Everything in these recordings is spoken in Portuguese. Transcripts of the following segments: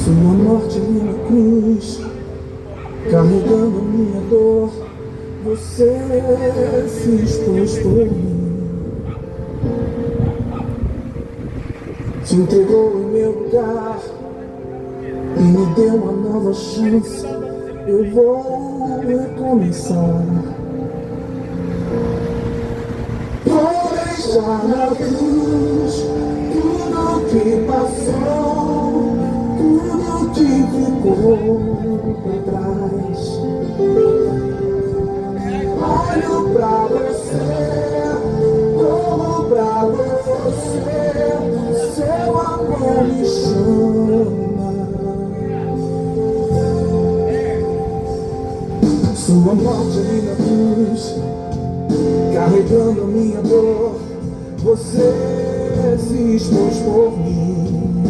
Sua morte minha cruz, carregando minha dor, você se expôs por mim, se entregou em meu lugar e me deu uma nova chance. Eu vou recomeçar. Vou deixar na cruz tudo que passou, tudo que ficou pra trás. Olho pra você, corro pra você, seu amor me chama. Sua morte minha cruz, carregando a minha dor, você se expôs por mim,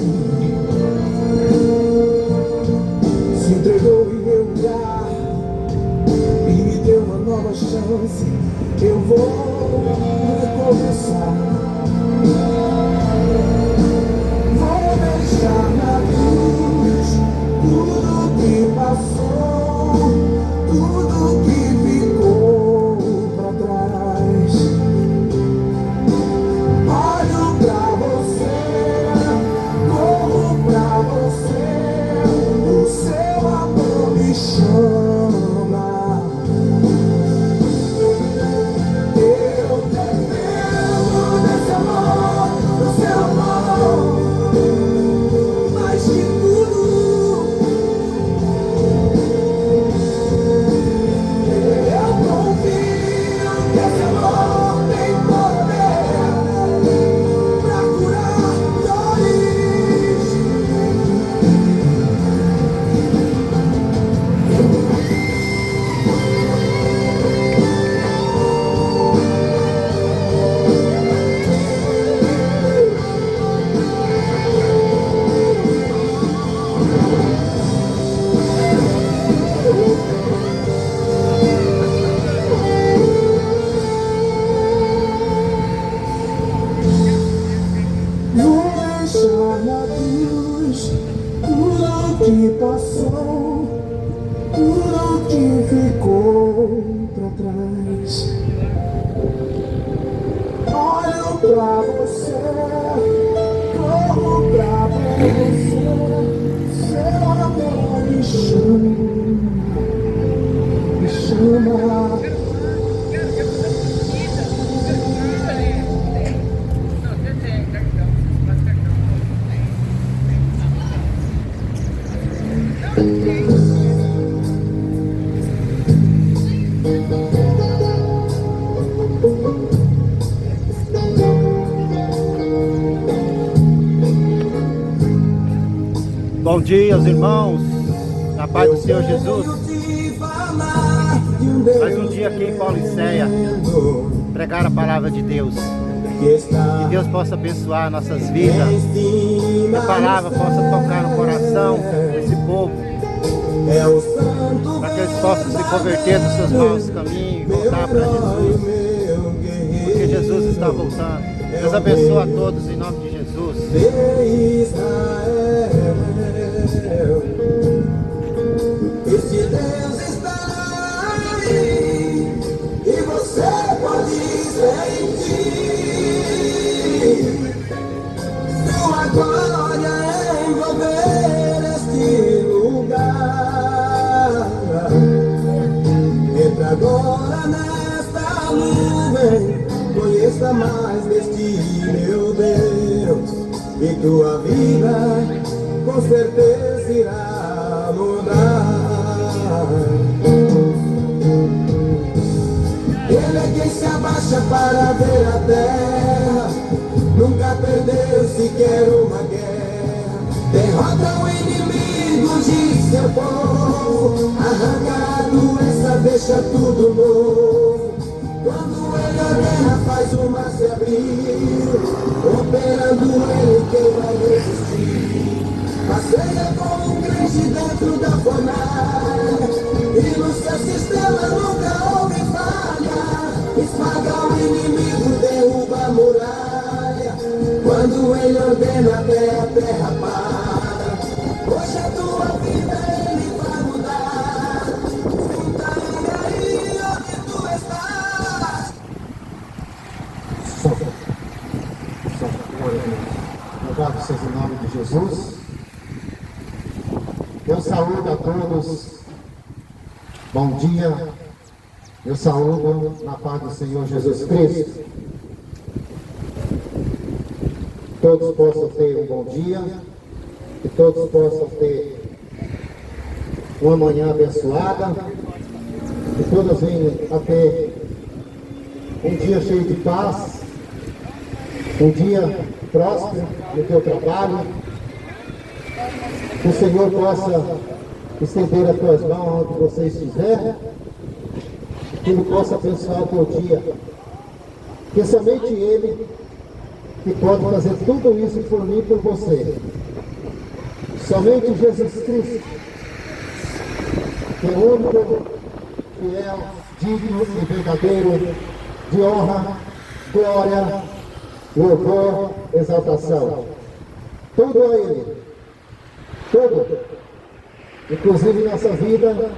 se entregou em meu lugar e me deu uma nova chance. Eu vou recomeçar. Vou deixar na cruz tudo que passou, tudo que ficou pra trás. Olho pra você, corro pra você, o seu amor me chama. Eu dependo desse amor, do seu amor, mais que tudo. uma. Bom dia, os irmãos, na paz do Senhor Jesus. Mais um dia aqui em Paulicéia, pregar a palavra de Deus. Que Deus possa abençoar nossas vidas, que a palavra possa tocar no coração desse povo, para que eles possam se converter dos seus maus caminhos e voltar para Jesus, porque Jesus está voltando. Deus abençoe a todos em nome de Jesus. Este Deus está aí e você pode sentir sua glória envolver este lugar. Entra agora nesta nuvem, conheça mais deste meu Deus, e tua vida com certeza irá mudar. Ele é quem se abaixa para ver a terra, nunca perdeu sequer uma guerra. Derrota o inimigo de seu povo, arranca a doença, deixa tudo novo. Quando ele ordena, faz o mar se abrir, operando ele, quem vai resistir? Passeia como um crente dentro da fornalha, e no seu sistema nunca houve falha. Esmaga o inimigo, derruba a muralha. Quando ele ordena, até a terra para. Hoje a tua vida ele vai mudar. Escuta ele aí onde tu estás. Louvado seja o nome de Jesus. Eu saúdo a todos, bom dia, eu saúdo na paz do Senhor Jesus Cristo. Todos possam ter um bom dia, que todos possam ter uma manhã abençoada, que todos venham a ter um dia cheio de paz, um dia próspero no teu trabalho. Que o Senhor possa estender as tuas mãos onde você estiver, que Ele possa abençoar o teu dia, que somente Ele que pode fazer tudo isso por mim e por você. Somente Jesus Cristo, que é único, fiel, digno e verdadeiro de honra, glória, louvor, exaltação. Tudo a Ele. Tudo, inclusive nossa vida,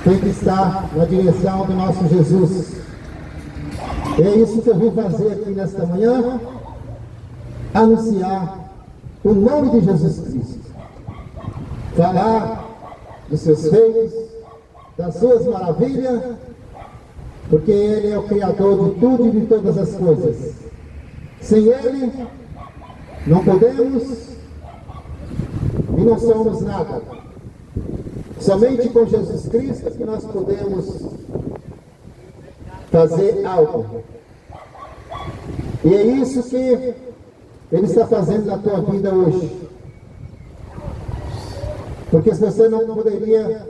tem que estar na direção do nosso Jesus. E é isso que eu vim fazer aqui nesta manhã, anunciar o nome de Jesus Cristo, falar dos seus feitos, das suas maravilhas, porque Ele é o Criador de tudo e de todas as coisas. Sem Ele, não podemos e não somos nada. Somente com Jesus Cristo que nós podemos fazer algo. E é isso que Ele está fazendo na tua vida hoje. Porque se você não poderia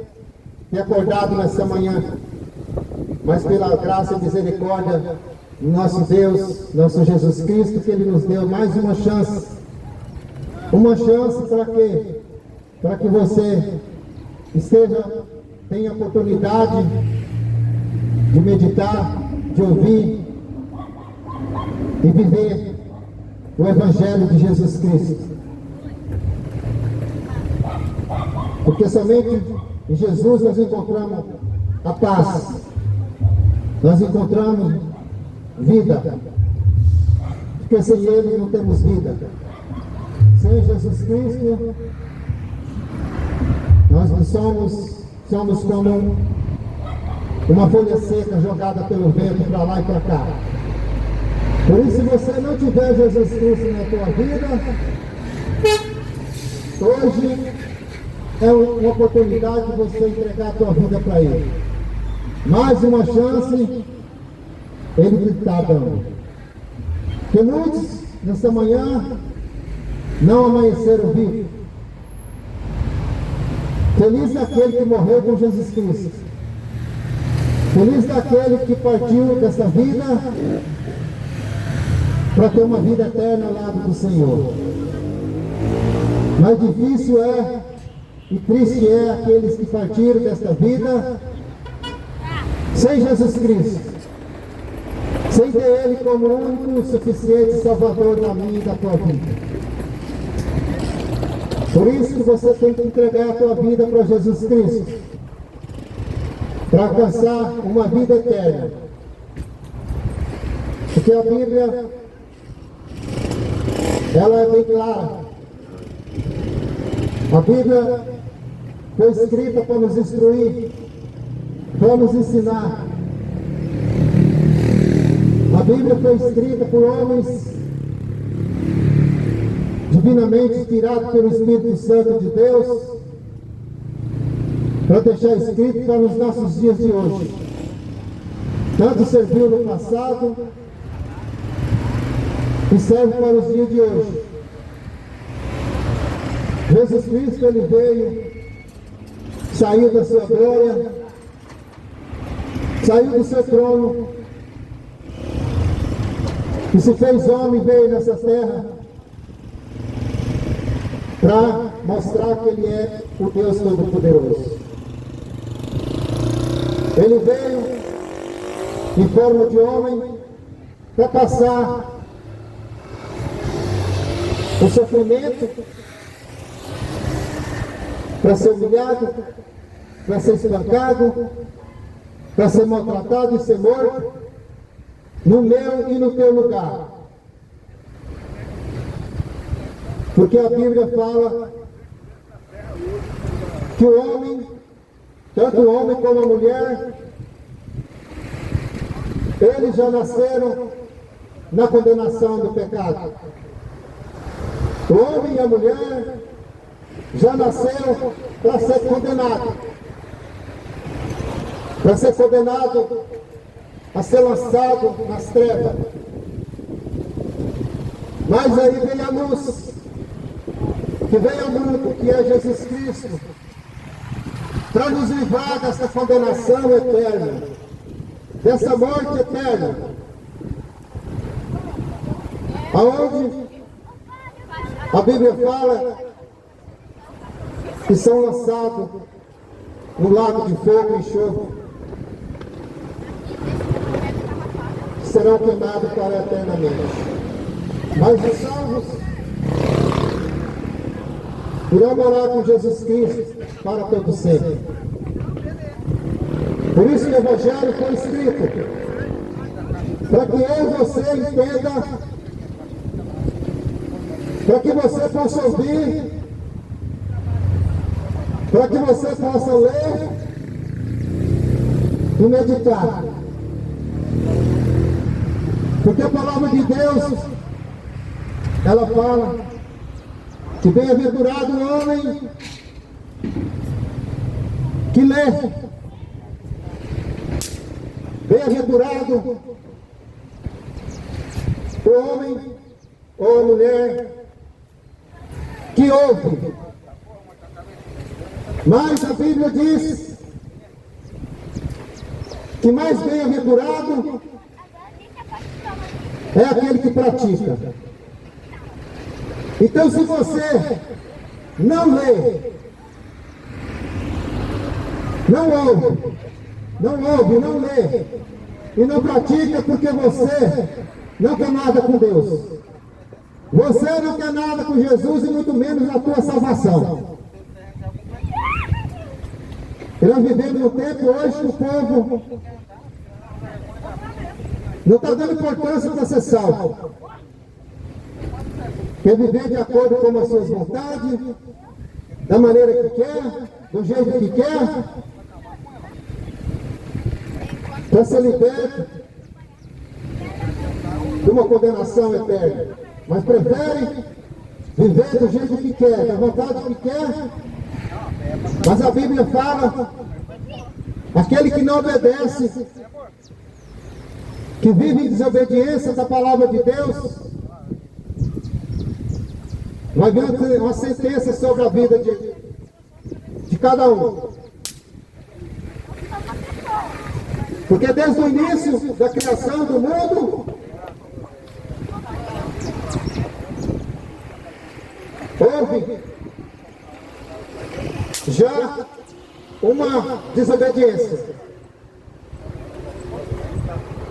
ter acordado nessa manhã, mas pela graça e misericórdia do nosso Deus, nosso Jesus Cristo, que Ele nos deu mais uma chance. Uma chance para quê? Para que você tenha a oportunidade de meditar, de ouvir e viver o Evangelho de Jesus Cristo. Porque somente em Jesus nós encontramos a paz, nós encontramos vida, porque sem Ele não temos vida. Sem Jesus Cristo, nós não somos como uma folha seca jogada pelo vento para lá e para cá. Por isso, se você não tiver Jesus Cristo na tua vida, hoje é uma oportunidade de você entregar a tua vida para Ele. Mais uma chance, Ele está dando. Porque muitos, nessa manhã, não amanheceram vivos. Feliz daquele que morreu com Jesus Cristo. Feliz daquele que partiu dessa vida para ter uma vida eterna ao lado do Senhor. Mas difícil é e triste é aqueles que partiram desta vida sem Jesus Cristo, sem ter Ele como único e suficiente Salvador da minha e da tua vida. Por isso que você tem que entregar a tua vida para Jesus Cristo, para alcançar uma vida eterna. Porque a Bíblia, ela é bem clara. A Bíblia foi escrita para nos instruir, para nos ensinar. A Bíblia foi escrita por homens divinamente inspirados pelo Espírito Santo de Deus, para deixar escrito para os nossos dias de hoje. Tanto serviu no passado e serve para os dias de hoje. Jesus Cristo, Ele veio, saiu da sua glória, saiu do seu trono e se fez homem e veio nessa terra para mostrar que Ele é o Deus Todo-Poderoso. Ele veio em forma de homem para passar o sofrimento, para ser humilhado, para ser espancado, para ser maltratado e ser morto, no meu e no teu lugar. Porque a Bíblia fala que o homem, tanto o homem como a mulher, eles já nasceram na condenação do pecado. O homem e a mulher já nasceram para ser condenado. Para ser condenado a ser lançado nas trevas. Mas aí vem a luz, que vem ao mundo, que é Jesus Cristo, para nos livrar dessa condenação eterna, dessa morte eterna, aonde a Bíblia fala que são lançados no lago de fogo e enxofre, serão queimados para eternamente. Mas os salvos irão morar com Jesus Cristo para todo sempre. Por isso que o Evangelho foi escrito, para que eu e você entenda, para que você possa ouvir, para que você possa ler e meditar. Porque a palavra de Deus, ela fala que bem-aventurado o homem que lê, bem-aventurado o homem ou a mulher que ouve. Mas a Bíblia diz que mais bem-aventurado é aquele que pratica. Então, se você não lê, não lê e não pratica, porque você não quer nada com Deus. Você não quer nada com Jesus e muito menos a tua salvação. E nós vivemos no tempo hoje que o povo não está dando importância para ser salvo. Quer viver de acordo com as suas vontades, da maneira que quer, do jeito que quer. para ser liberto de uma condenação eterna, mas prefere viver do jeito que quer, da vontade que quer. Mas a Bíblia fala, aquele que não obedece, que vive em desobediência da palavra de Deus, vai vir uma sentença sobre a vida de cada um. Porque desde o início da criação do mundo, houve já uma desobediência.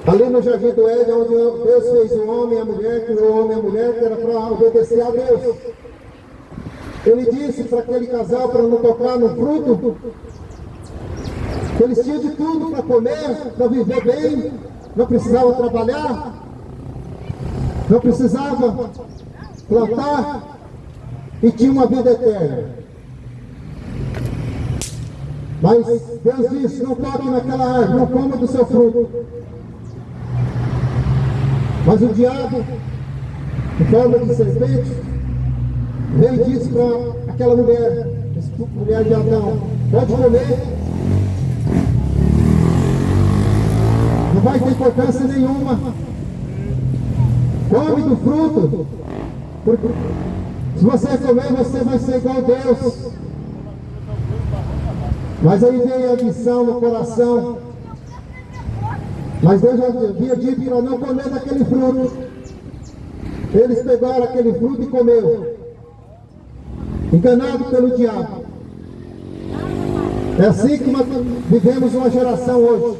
Ali no Jardim do Éden, onde Deus fez o homem e a mulher, criou o homem e a mulher, que era para obedecer a Deus. Ele disse para aquele casal para não tocar no fruto, que eles tinham de tudo para comer, para viver bem, não precisava trabalhar, não precisava plantar e tinha uma vida eterna. Mas Deus disse, não toque naquela árvore, não coma do seu fruto. Mas o diabo, em forma de serpente, veio e disse para aquela mulher de Adão, pode comer, não vai ter importância nenhuma, come do fruto, porque se você comer, você vai ser igual a Deus. Mas aí veio a ambição no coração. Mas Deus já havia dito para não comer daquele fruto. Eles pegaram aquele fruto e comeu, enganado pelo diabo. É assim que nós vivemos uma geração hoje,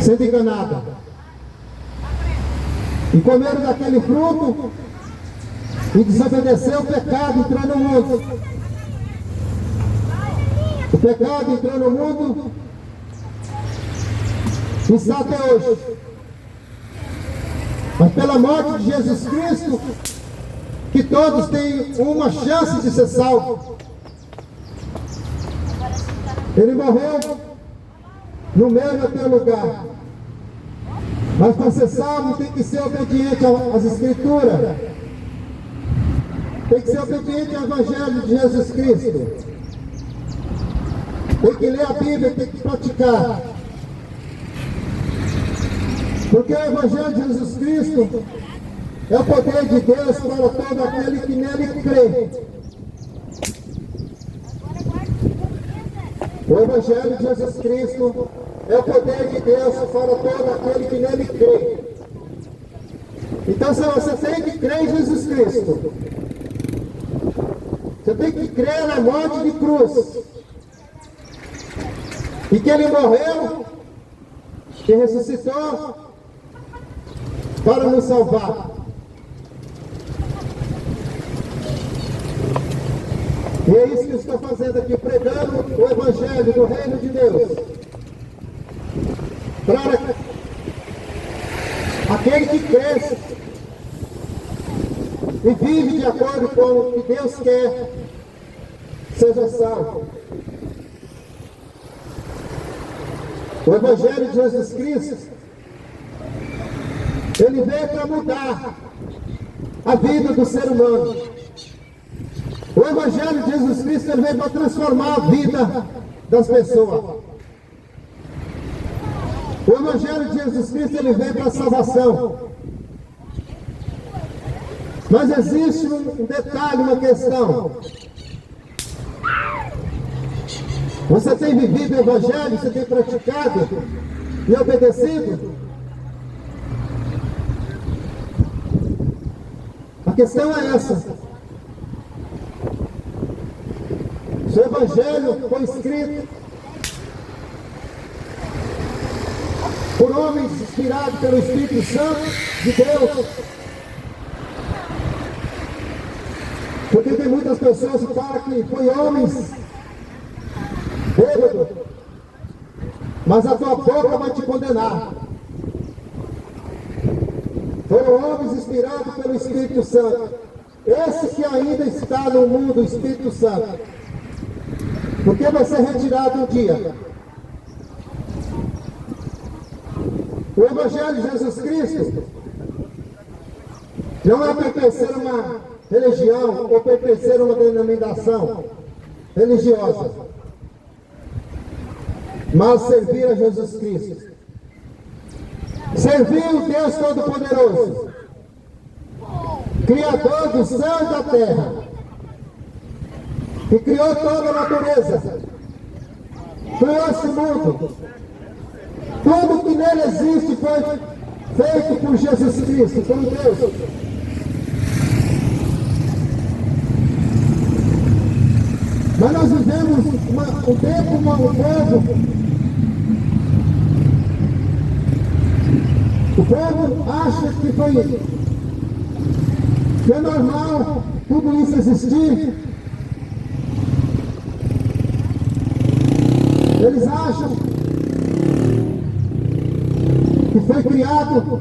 sendo enganada. E comeram daquele fruto e desobedeceu o pecado, entrou no mundo. O pecado entrou no mundo e está até hoje. Mas pela morte de Jesus Cristo, que todos têm uma chance de ser salvos. Ele morreu no meu e no teu lugar. Mas para ser salvo tem que ser obediente às Escrituras. Tem que ser obediente ao Evangelho de Jesus Cristo. Tem que ler a Bíblia, tem que praticar. Porque o Evangelho de Jesus Cristo é o poder de Deus para todo aquele que nele crê. O Evangelho de Jesus Cristo é o poder de Deus para todo aquele que nele crê. Então se você tem que crer em Jesus Cristo, você tem que crer na morte de cruz. E que ele morreu e ressuscitou para nos salvar. E é isso que eu estou fazendo aqui, pregando o Evangelho do Reino de Deus. Para aquele que cresce e vive de acordo com o que Deus quer, seja salvo. O Evangelho de Jesus Cristo, ele veio para mudar a vida do ser humano. O Evangelho de Jesus Cristo, ele veio para transformar a vida das pessoas. O Evangelho de Jesus Cristo, ele veio para a salvação. Mas existe um detalhe, uma questão. Você tem vivido o Evangelho, você tem praticado e obedecido? A questão é essa. O Evangelho foi escrito por homens inspirados pelo Espírito Santo de Deus. Porque tem muitas pessoas que falam que foi homens bêbado, mas a tua boca vai te condenar. Foram homens inspirados pelo Espírito Santo. Esse que ainda está no mundo, o Espírito Santo. Porque vai ser retirado um dia. O Evangelho de Jesus Cristo não é pertencer a uma religião ou pertencer a uma denominação religiosa, mas servir a Jesus Cristo. Servir o Deus Todo-Poderoso, Criador do céu e da terra, que criou toda a natureza, criou esse mundo. Tudo que nele existe foi feito por Jesus Cristo, por Deus. Mas nós vivemos um tempo, um povo. O povo acha que é normal tudo isso existir. Eles acham que foi criado,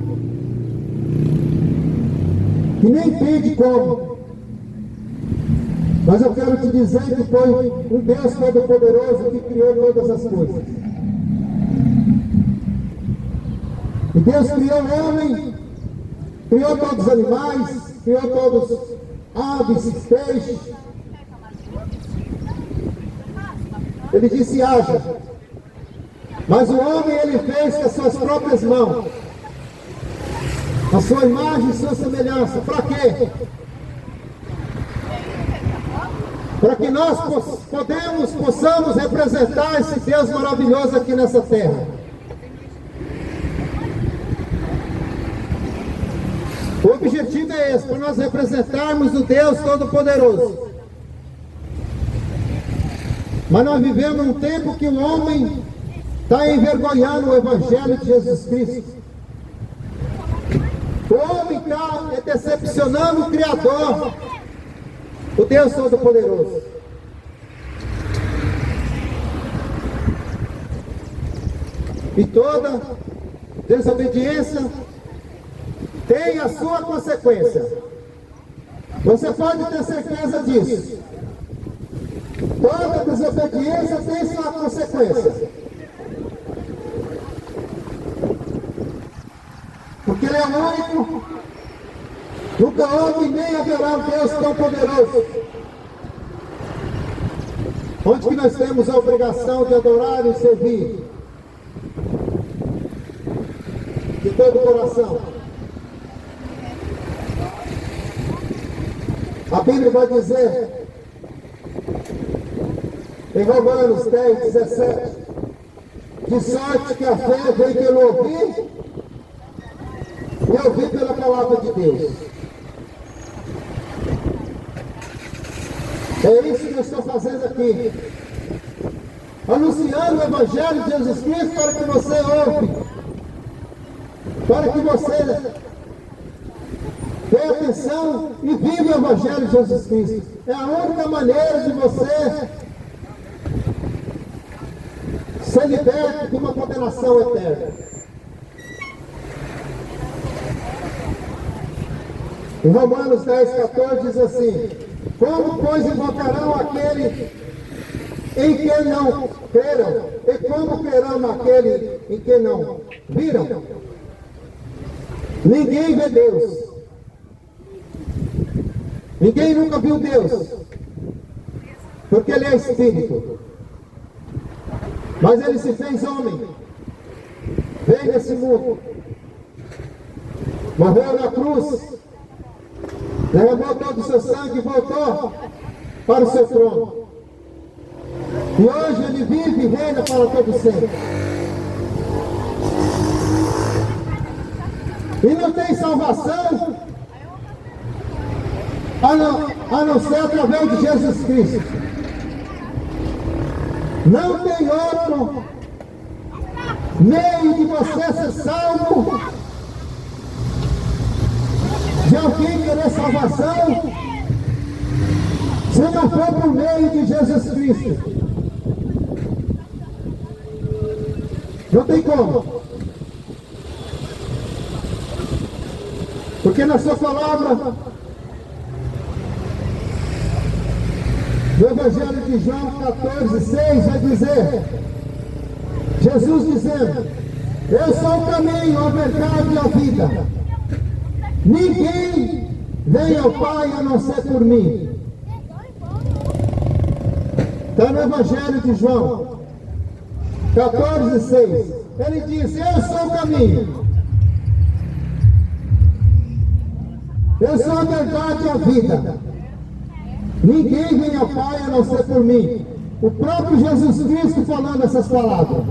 que nem entende como. Mas eu quero te dizer que foi um Deus Todo-Poderoso que criou todas as coisas. E Deus criou o homem, criou todos os animais, criou todos aves, peixes. Ele disse: haja. Mas o homem ele fez com as suas próprias mãos, a sua imagem e sua semelhança. Para quê? Para que nós possamos representar esse Deus maravilhoso aqui nessa terra. O objetivo é esse, para nós representarmos o Deus Todo-Poderoso. Mas nós vivemos um tempo que o homem está envergonhando o Evangelho de Jesus Cristo. O homem está decepcionando o Criador, o Deus Todo-Poderoso. E toda desobediência tem a sua consequência. Você pode ter certeza disso. Toda desobediência tem sua consequência. Porque Ele é o único. Nunca houve nem haverá um Deus tão poderoso. Onde que nós temos a obrigação de adorar e servir? De todo o coração. A Bíblia vai dizer, em Romanos 10, 17, de sorte que a fé vem pelo ouvir e ouvir pela palavra de Deus. É isso que eu estou fazendo aqui, anunciando o Evangelho de Jesus Cristo para que você ouve, para que você dê atenção e viva o Evangelho de Jesus Cristo. É a única maneira de você ser liberto de uma condenação eterna. Em Romanos 10, 14 diz assim: como, pois, invocarão aquele em que não creram? E como crerão naquele em que não viram? Ninguém vê Deus. Ninguém nunca viu Deus, porque Ele é Espírito. Mas Ele se fez homem, veio nesse mundo, morreu na cruz, derramou todo o seu sangue e voltou para o seu trono. E hoje Ele vive e reina para todo sempre. E não tem salvação a não ser através de Jesus Cristo. Não tem outro meio de você ser salvo, de alguém querer salvação, se não for por meio de Jesus Cristo. Não tem como. Porque na sua palavra, no Evangelho de João 14, 6, vai dizer, Jesus dizendo: Eu sou o caminho, a verdade e a vida. Ninguém vem ao Pai a não ser por mim. Está no Evangelho de João 14:6. Ele diz: eu sou o caminho. Eu sou a verdade e a vida. Ninguém vem ao Pai a não ser por mim. O próprio Jesus Cristo falando essas palavras.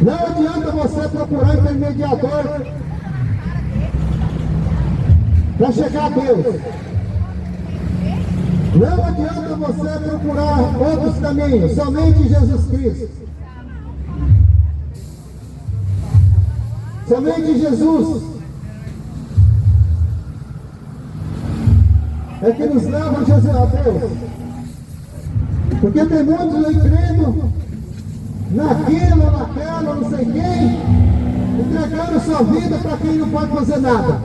Não adianta você procurar intermediador para chegar a Deus. Não adianta você procurar outros caminhos, somente Jesus Cristo. Somente Jesus é que nos leva a Jesus, a Deus. Porque tem muitos aí crendo naquilo, naquela, não sei quem, entregando sua vida para quem não pode fazer nada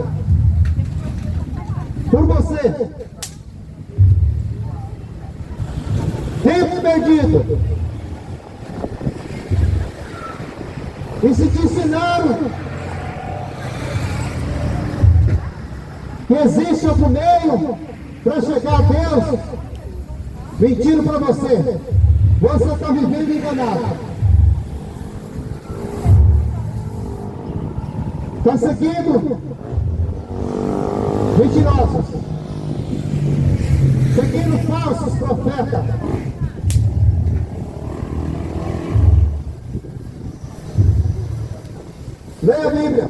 por você. Tempo perdido. E se te ensinaram que existe algum meio para chegar a Deus, mentindo para você. Você está vivendo enganado. Está seguindo mentirosos, seguindo falsos profetas. Leia a Bíblia.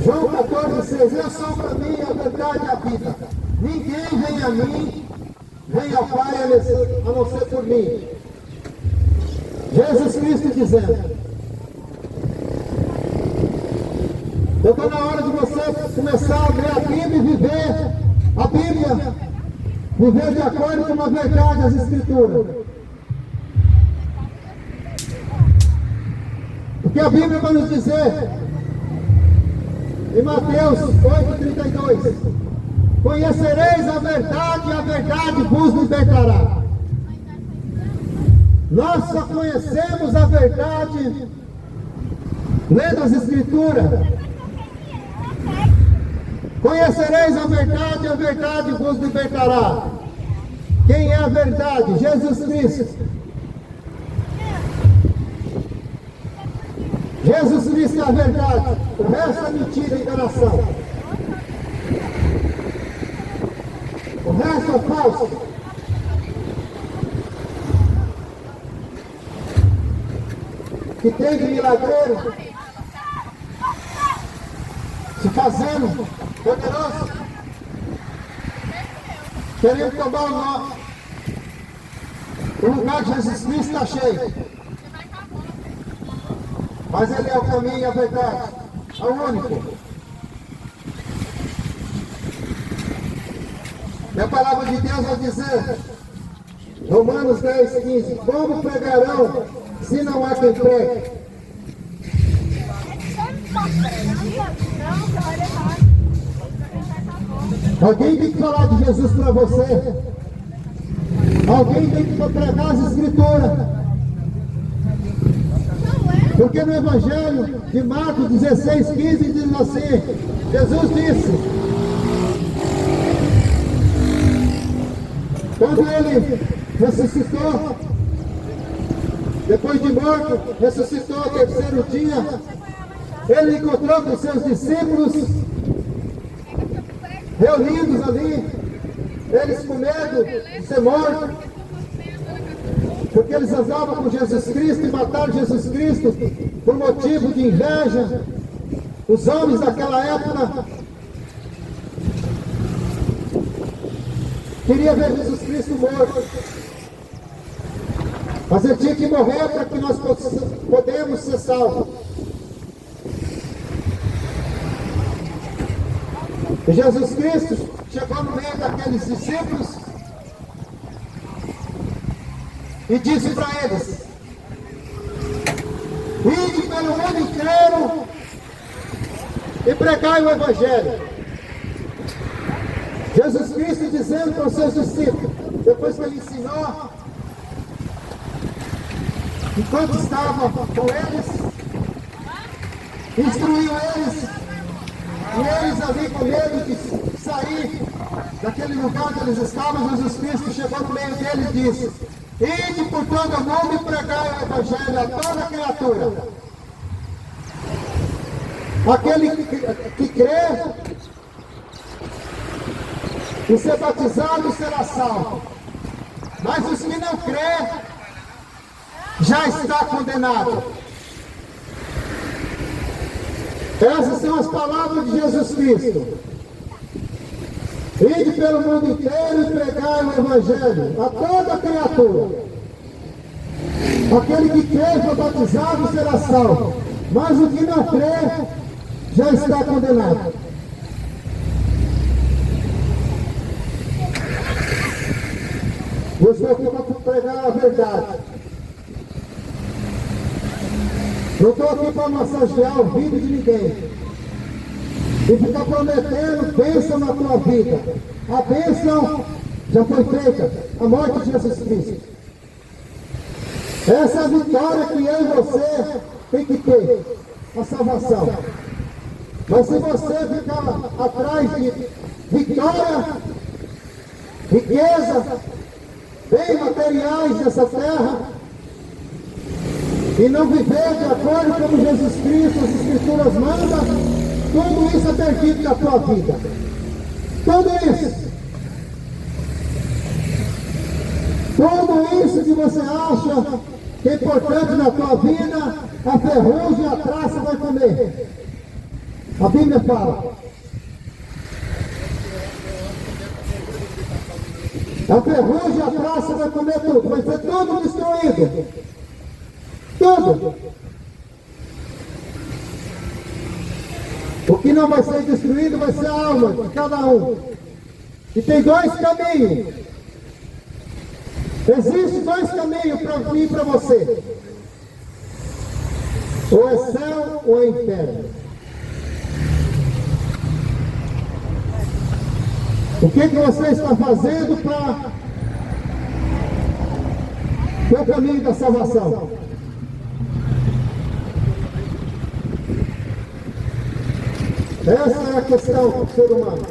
João 14:6. Eu sou o caminho, a verdade e a vida. Ninguém vem a mim, vem ao Pai a não ser por mim. Jesus Cristo dizendo. Então está na hora de você começar a ler a Bíblia e viver a Bíblia. Viver de acordo com a verdade, as Escrituras. Porque a Bíblia vai nos dizer, em Mateus 8:32, conhecereis a verdade e a verdade vos libertará. Nós só conhecemos a verdade lendo as Escrituras. Conhecereis a verdade e a verdade vos libertará. Quem é a verdade? Jesus Cristo. Jesus Cristo é a verdade, o resto é mentira e enganação. O resto é falso. Que tem de milagreiro, se fazendo poderoso, querendo tomar o lugar de Jesus Cristo está cheio. Mas Ele é o caminho e a verdade, é o único. E a palavra de Deus vai dizer, Romanos 10:15, como pregarão se não há quem pregue? Alguém tem que falar de Jesus para você. Alguém tem que pregar as Escrituras. Porque no Evangelho de Marcos 16:15 diz assim, Jesus disse, quando Ele ressuscitou, depois de morto, ressuscitou ao terceiro dia, Ele encontrou com seus discípulos, reunidos ali, eles com medo de ser mortos, porque eles andavam com Jesus Cristo e mataram Jesus Cristo por motivo de inveja. Os homens daquela época queriam ver Jesus Cristo morto. Mas ele tinha que morrer para que nós podemos ser salvos. E Jesus Cristo chegou no meio daqueles discípulos e disse para eles, ide pelo mundo inteiro e pregai o Evangelho. Jesus Cristo dizendo para os seus discípulos, depois que Ele ensinou, enquanto estava com eles, instruiu eles, e eles ali com medo de sair daquele lugar onde eles estavam, Jesus Cristo chegou no meio deles e disse: ide por todo o mundo e pregai o Evangelho a toda criatura. Aquele que crê e ser batizado será salvo, mas os que não crê já está condenado. Essas são as palavras de Jesus Cristo. Ide pelo mundo inteiro e pregai o Evangelho a toda criatura. Aquele que crê e for batizado será salvo, mas o que não crê já está condenado. Eu estou aqui para pregar a verdade. Não estou aqui para massagear o ouvido de ninguém e ficar prometendo bênção na tua vida. A bênção já foi feita, a morte de Jesus Cristo. Essa é a vitória que eu e você tem que ter, a salvação. Mas se você ficar atrás de vitória, riqueza, bens materiais dessa terra, e não viver de acordo com Jesus Cristo, as Escrituras mandam, tudo isso é perdido da tua vida. Tudo isso. Tudo isso que você acha que é importante na tua vida, a ferrugem e a traça vai comer. A Bíblia fala. A ferrugem e a traça vai comer tudo, vai ser tudo destruído. Tudo. O que não vai ser destruído vai ser a alma de cada um. E tem dois caminhos. Existem dois caminhos para mim e para você. Ou é céu ou é inferno. O que você está fazendo para o caminho da salvação? Essa é a questão do ser humano.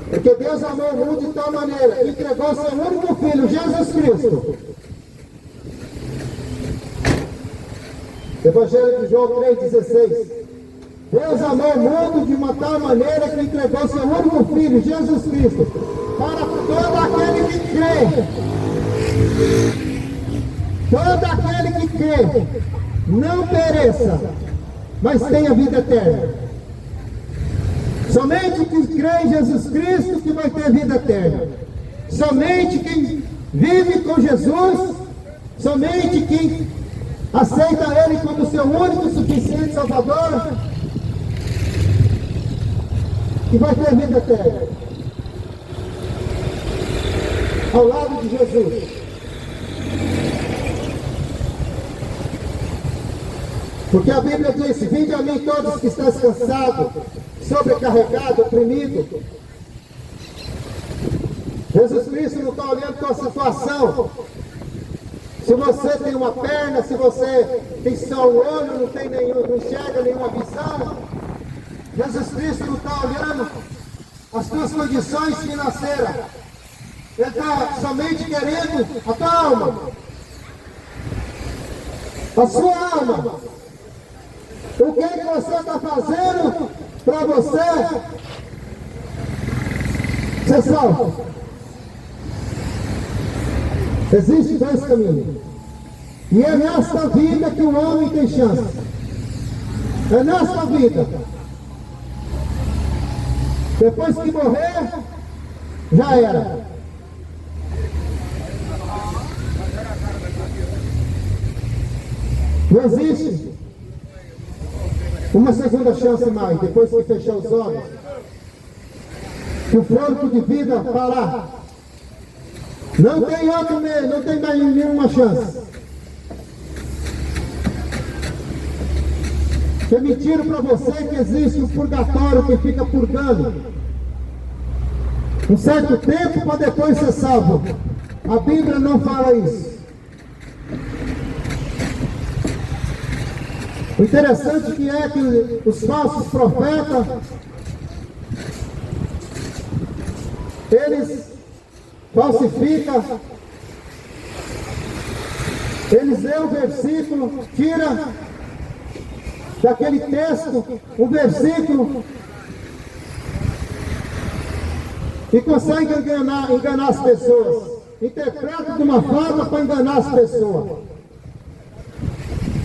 Porque Deus amou o mundo de tal maneira que entregou seu único Filho, Jesus Cristo. Evangelho de João 3,16. Deus amou o mundo de uma tal maneira que entregou seu único Filho, Jesus Cristo, para todo aquele que crê. Todo aquele que crê, não pereça, mas tenha vida eterna. Somente quem crê em Jesus Cristo que vai ter vida eterna. Somente quem vive com Jesus, somente quem aceita Ele como seu único e suficiente Salvador, que vai ter vida eterna. Ao lado de Jesus. Porque a Bíblia diz: vinde a mim todos que estão cansados, sobrecarregados, oprimidos. Jesus Cristo não está olhando para a situação. Se você tem uma perna, se você tem só um olho, não tem nenhum, não enxerga nenhuma visão. Jesus Cristo não está olhando as tuas condições financeiras. Ele está somente querendo a tua alma. A sua alma. O que você está fazendo para você ser salvo? Existem dois caminhos. E é nesta vida que o homem tem chance. É nesta vida. Depois que morrer, já era. Não existe uma segunda chance mais, depois que fechar os olhos, que o fôlego de vida parar. Não tem outro meio, não tem mais nenhuma chance. Que mentira para você que existe um purgatório que fica purgando. um certo tempo para depois ser salvo. A Bíblia não fala isso. O interessante que é que os falsos profetas, eles falsificam, eles lêem o versículo, tira daquele texto um versículo e consegue enganar as pessoas. Interpreta de uma forma para enganar as pessoas.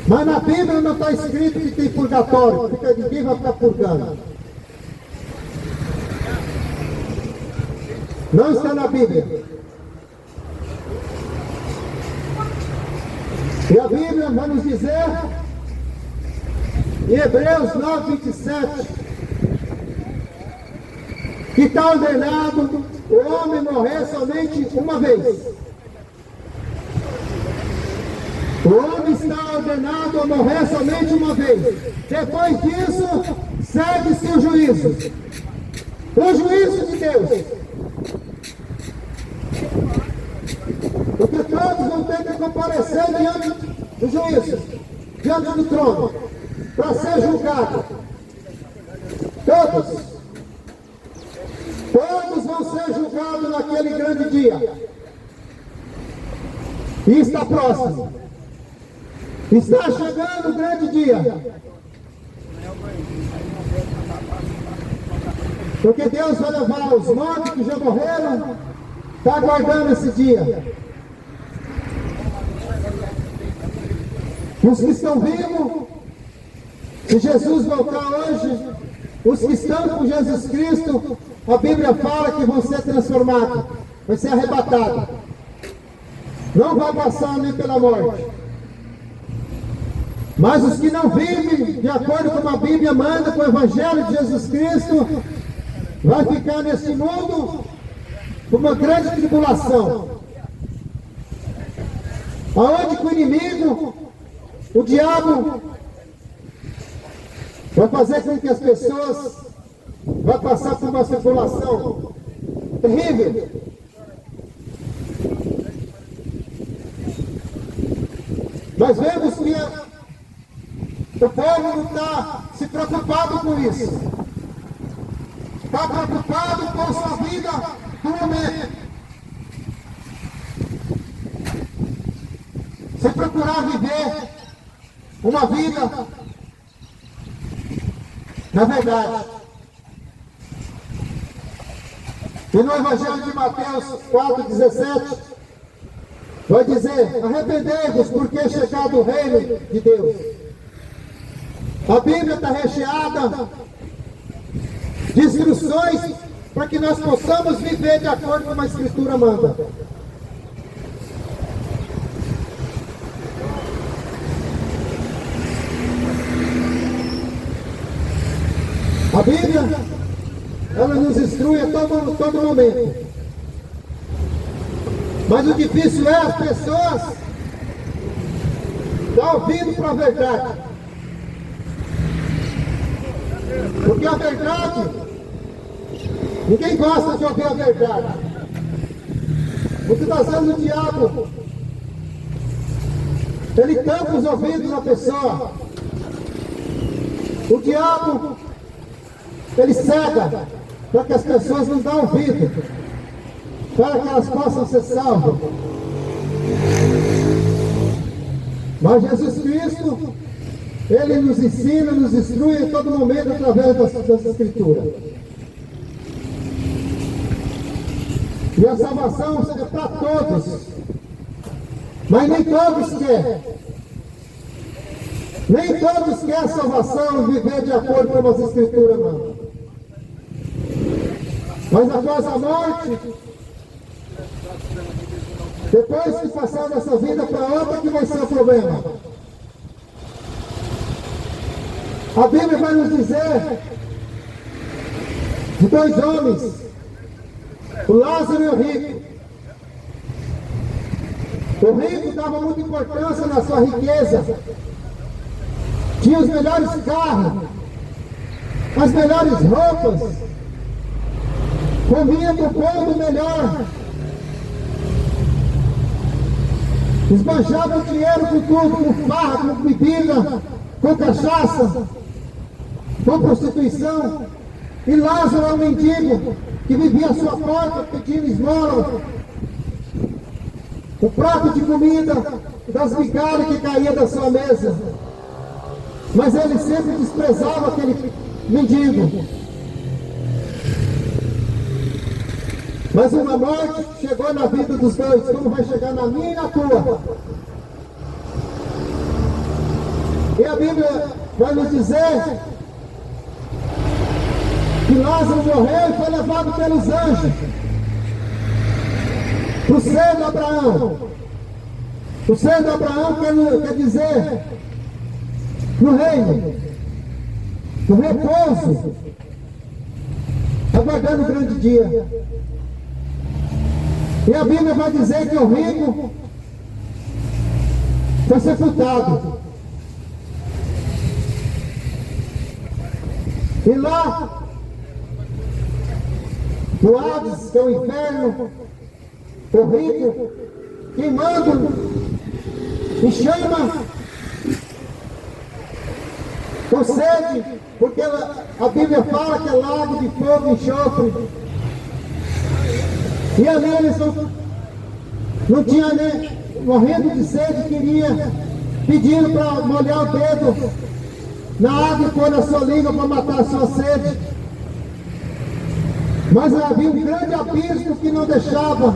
Mas na Bíblia não está escrito que tem purgatório, porque ninguém vai ficar purgando. Não está na Bíblia. E a Bíblia vai nos dizer, em Hebreus 9, 27, que está ordenado o homem morrer somente uma vez. O homem está ordenado a morrer somente uma vez. Depois disso, segue-se o juízo. O juízo de Deus. Porque todos vão ter que comparecer diante do juízo, diante do trono, para ser julgado. Todos. Todos vão ser julgados naquele grande dia. E está próximo. Está chegando o grande dia. Porque Deus vai levar os mortos que já morreram, está aguardando esse dia. Os que estão vivos, se Jesus voltar hoje, os que estão com Jesus Cristo, a Bíblia fala que vão ser transformados, vai ser arrebatado. Não vai passar nem pela morte. Mas os que não vivem de acordo com a Bíblia manda, com o Evangelho de Jesus Cristo, vai ficar nesse mundo com uma grande tribulação. Aonde que o inimigo, o diabo, vai fazer com que as pessoas vão passar por uma tribulação terrível. Nós vemos que o povo não está se preocupado com isso. Está preocupado com sua vida do momento. Se procurar viver uma vida na verdade. E no Evangelho de Mateus 4,17 vai dizer: arrependei-vos, porque é chegado o reino de Deus. A Bíblia está recheada de instruções para que nós possamos viver de acordo com a Escritura manda. A Bíblia, ela nos instrui a todo momento. Mas o difícil é as pessoas dar ouvido para a verdade. Porque a verdade, ninguém gosta de ouvir a verdade. Muitas vezes o diabo, ele tampa os ouvidos da pessoa. O diabo, ele cega para que as pessoas não dão ouvido, para que elas possam ser salvas. Mas Jesus Cristo, Ele nos ensina, nos instrui em todo momento através das Escrituras. E a salvação é para todos, mas nem todos querem. Nem todos querem a salvação e viver de acordo com as Escrituras, não. Mas após a morte, depois que passar dessa vida para outra, que vai ser o problema. A Bíblia vai nos dizer de dois homens, o Lázaro e o rico. O rico dava muita importância na sua riqueza, tinha os melhores carros, as melhores roupas, comendo o pão do melhor, esbanjavam dinheiro com tudo, com farra, com bebida, com cachaça, com prostituição. E Lázaro é um mendigo que vivia à sua porta pedindo esmola, o prato de comida das migalhas que caía da sua mesa. Mas ele sempre desprezava aquele mendigo. Mas uma morte chegou na vida dos dois, como vai chegar na minha e na tua. E a Bíblia vai nos dizer que Lázaro morreu e foi levado pelos anjos para o seio de Abraão. O seio de Abraão quer dizer no reino, no repouso, aguardando o grande dia. E a Bíblia vai dizer que o rico foi sepultado. E lá, no Hades, que é o inferno, o rico, queimando e chama com sede, porque a Bíblia fala que é lago de fogo e enxofre. E ali eles não tinham nem, morrendo de sede, queria, pedindo para molhar o dedo na água e pôr na sua língua para matar a sua sede. Mas havia um grande abismo que não deixava.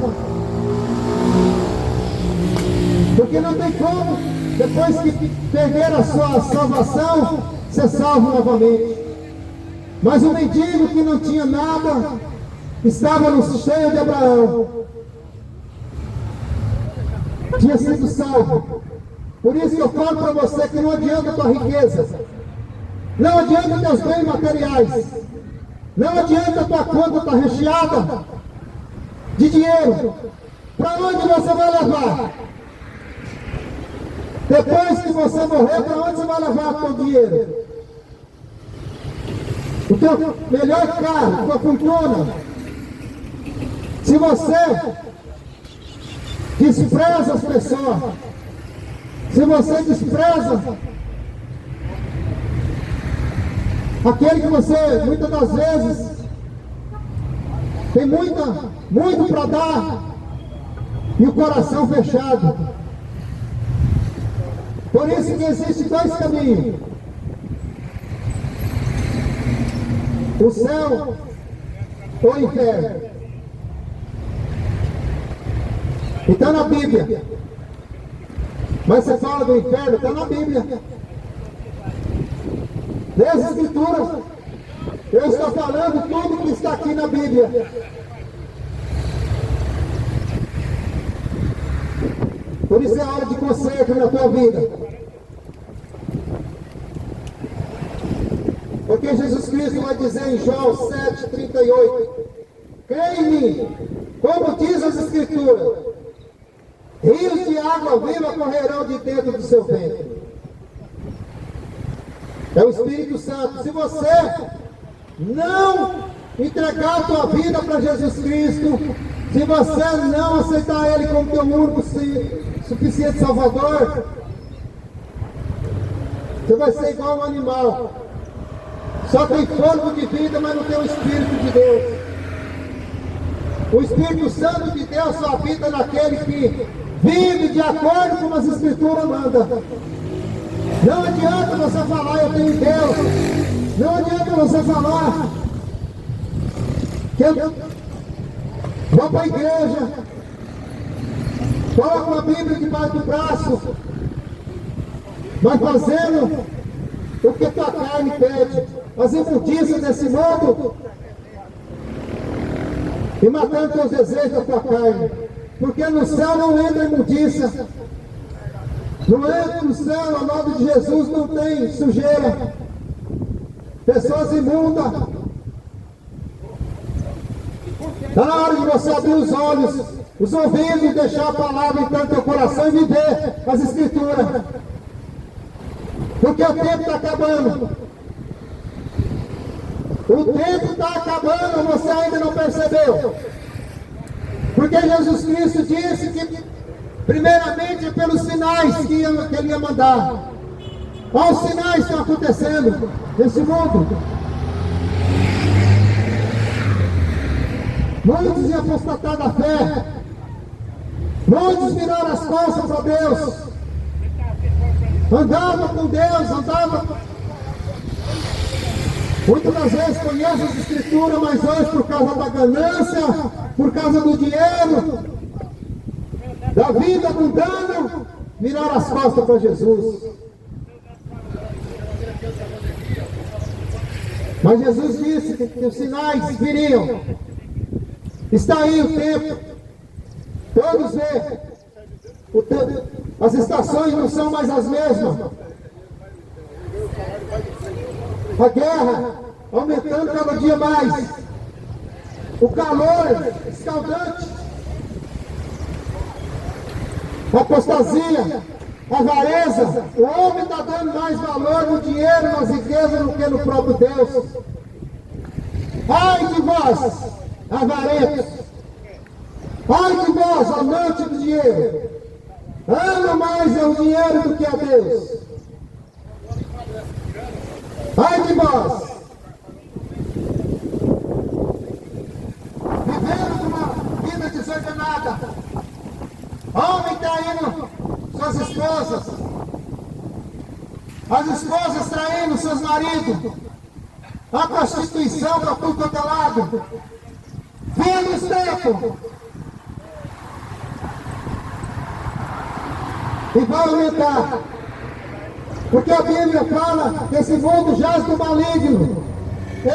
Porque não tem como, depois que perder a sua salvação, ser salvo novamente. Mas o mendigo que não tinha nada, estava no seio de Abraão. Tinha sido salvo. Por isso que eu falo para você que não adianta a tua riqueza. Não adianta teus bens materiais. Não adianta a tua conta estar recheada de dinheiro. Para onde você vai levar? Depois que você morrer, para onde você vai levar o teu dinheiro? O teu melhor carro, a tua fortuna. Se você despreza as pessoas, se você despreza aquele que você, muitas das vezes, tem muito para dar, e o coração fechado. Por isso que existem dois caminhos: o céu ou o inferno. Está na Bíblia. Mas você fala do inferno, está na Bíblia. Nas Escrituras, eu estou falando tudo que está aqui na Bíblia. Por isso é hora de conserto na tua vida. Porque Jesus Cristo vai dizer em João 7,38: crê em mim, como diz as Escrituras, rios de água viva correrão de dentro do seu ventre. É o Espírito Santo. Se você não entregar a tua vida para Jesus Cristo, se você não aceitar Ele como teu único suficiente Salvador, você vai ser igual um animal. Só tem fôlego de vida, mas não tem o Espírito de Deus. O Espírito Santo de Deus só habita naquele que vive de acordo com as Escrituras mandam. Não adianta você falar eu tenho Deus. Não adianta você falar que eu vou para a igreja, coloco uma Bíblia debaixo do braço, mas fazendo o que tua carne pede, as imundícias desse mundo, e matando teus desejos da tua carne. Porque no céu não entra imundícia. Não entra no céu, ao nome de Jesus, não tem sujeira. Pessoas imundas. Está na hora de você abrir os olhos, os ouvidos, e deixar a palavra entrar no teu coração e viver as Escrituras. Porque o tempo está acabando. O tempo está acabando, você ainda não percebeu. Porque Jesus Cristo disse que, primeiramente, é pelos sinais que Ele ia mandar. Olha os sinais que estão acontecendo nesse mundo. Muitos iam apostatar da fé. Muitos viraram as costas a Deus. Andavam com Deus, andavam. Muitas das vezes conhecem as Escrituras, mas hoje, por causa da ganância, por causa do dinheiro, da vida mundana, viraram as costas para Jesus. Mas Jesus disse que os sinais viriam. Está aí o tempo. Todos veem. As estações não são mais as mesmas. A guerra aumentando cada dia mais. O calor escaldante. A apostasia, a avareza. O homem está dando mais valor no dinheiro, nas riquezas, do que no próprio Deus. Ai de vós, avarentos. Ai de vós, amante do dinheiro. Ama mais o dinheiro do que a Deus. Ai de vós, vivendo uma vida desordenada. Homem traindo suas esposas, as esposas traindo seus maridos, a prostituição para tudo quanto é lado. Vem os tempos. E vai aumentar. Porque a Bíblia fala que esse mundo jaz do maligno.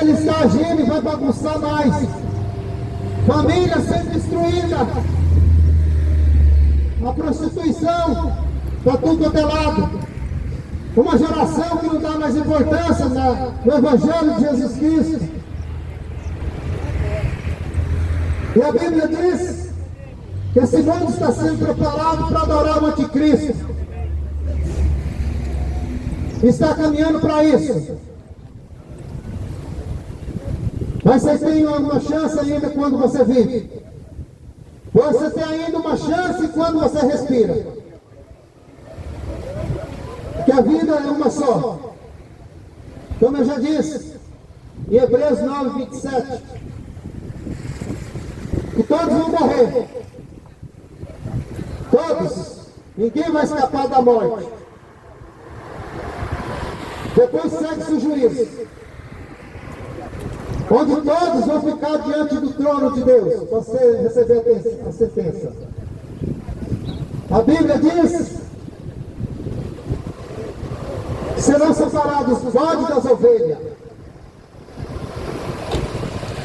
Ele está agindo e vai bagunçar mais. Família sendo destruída. A prostituição para tudo quanto é lado. Uma geração que não dá mais importância no Evangelho de Jesus Cristo. E a Bíblia diz que esse mundo está sendo preparado para adorar o anticristo. Está caminhando para isso. Mas você tem uma chance ainda quando você vive. Você tem ainda uma chance quando você respira. Porque a vida é uma só. Como eu já disse, em Hebreus 9, 27, que todos vão morrer. Todos. Ninguém vai escapar da morte. Depois segue-se o juízo, onde todos vão ficar diante do trono de Deus para você receber a sentença. A Bíblia diz: serão separados os bodes das ovelhas.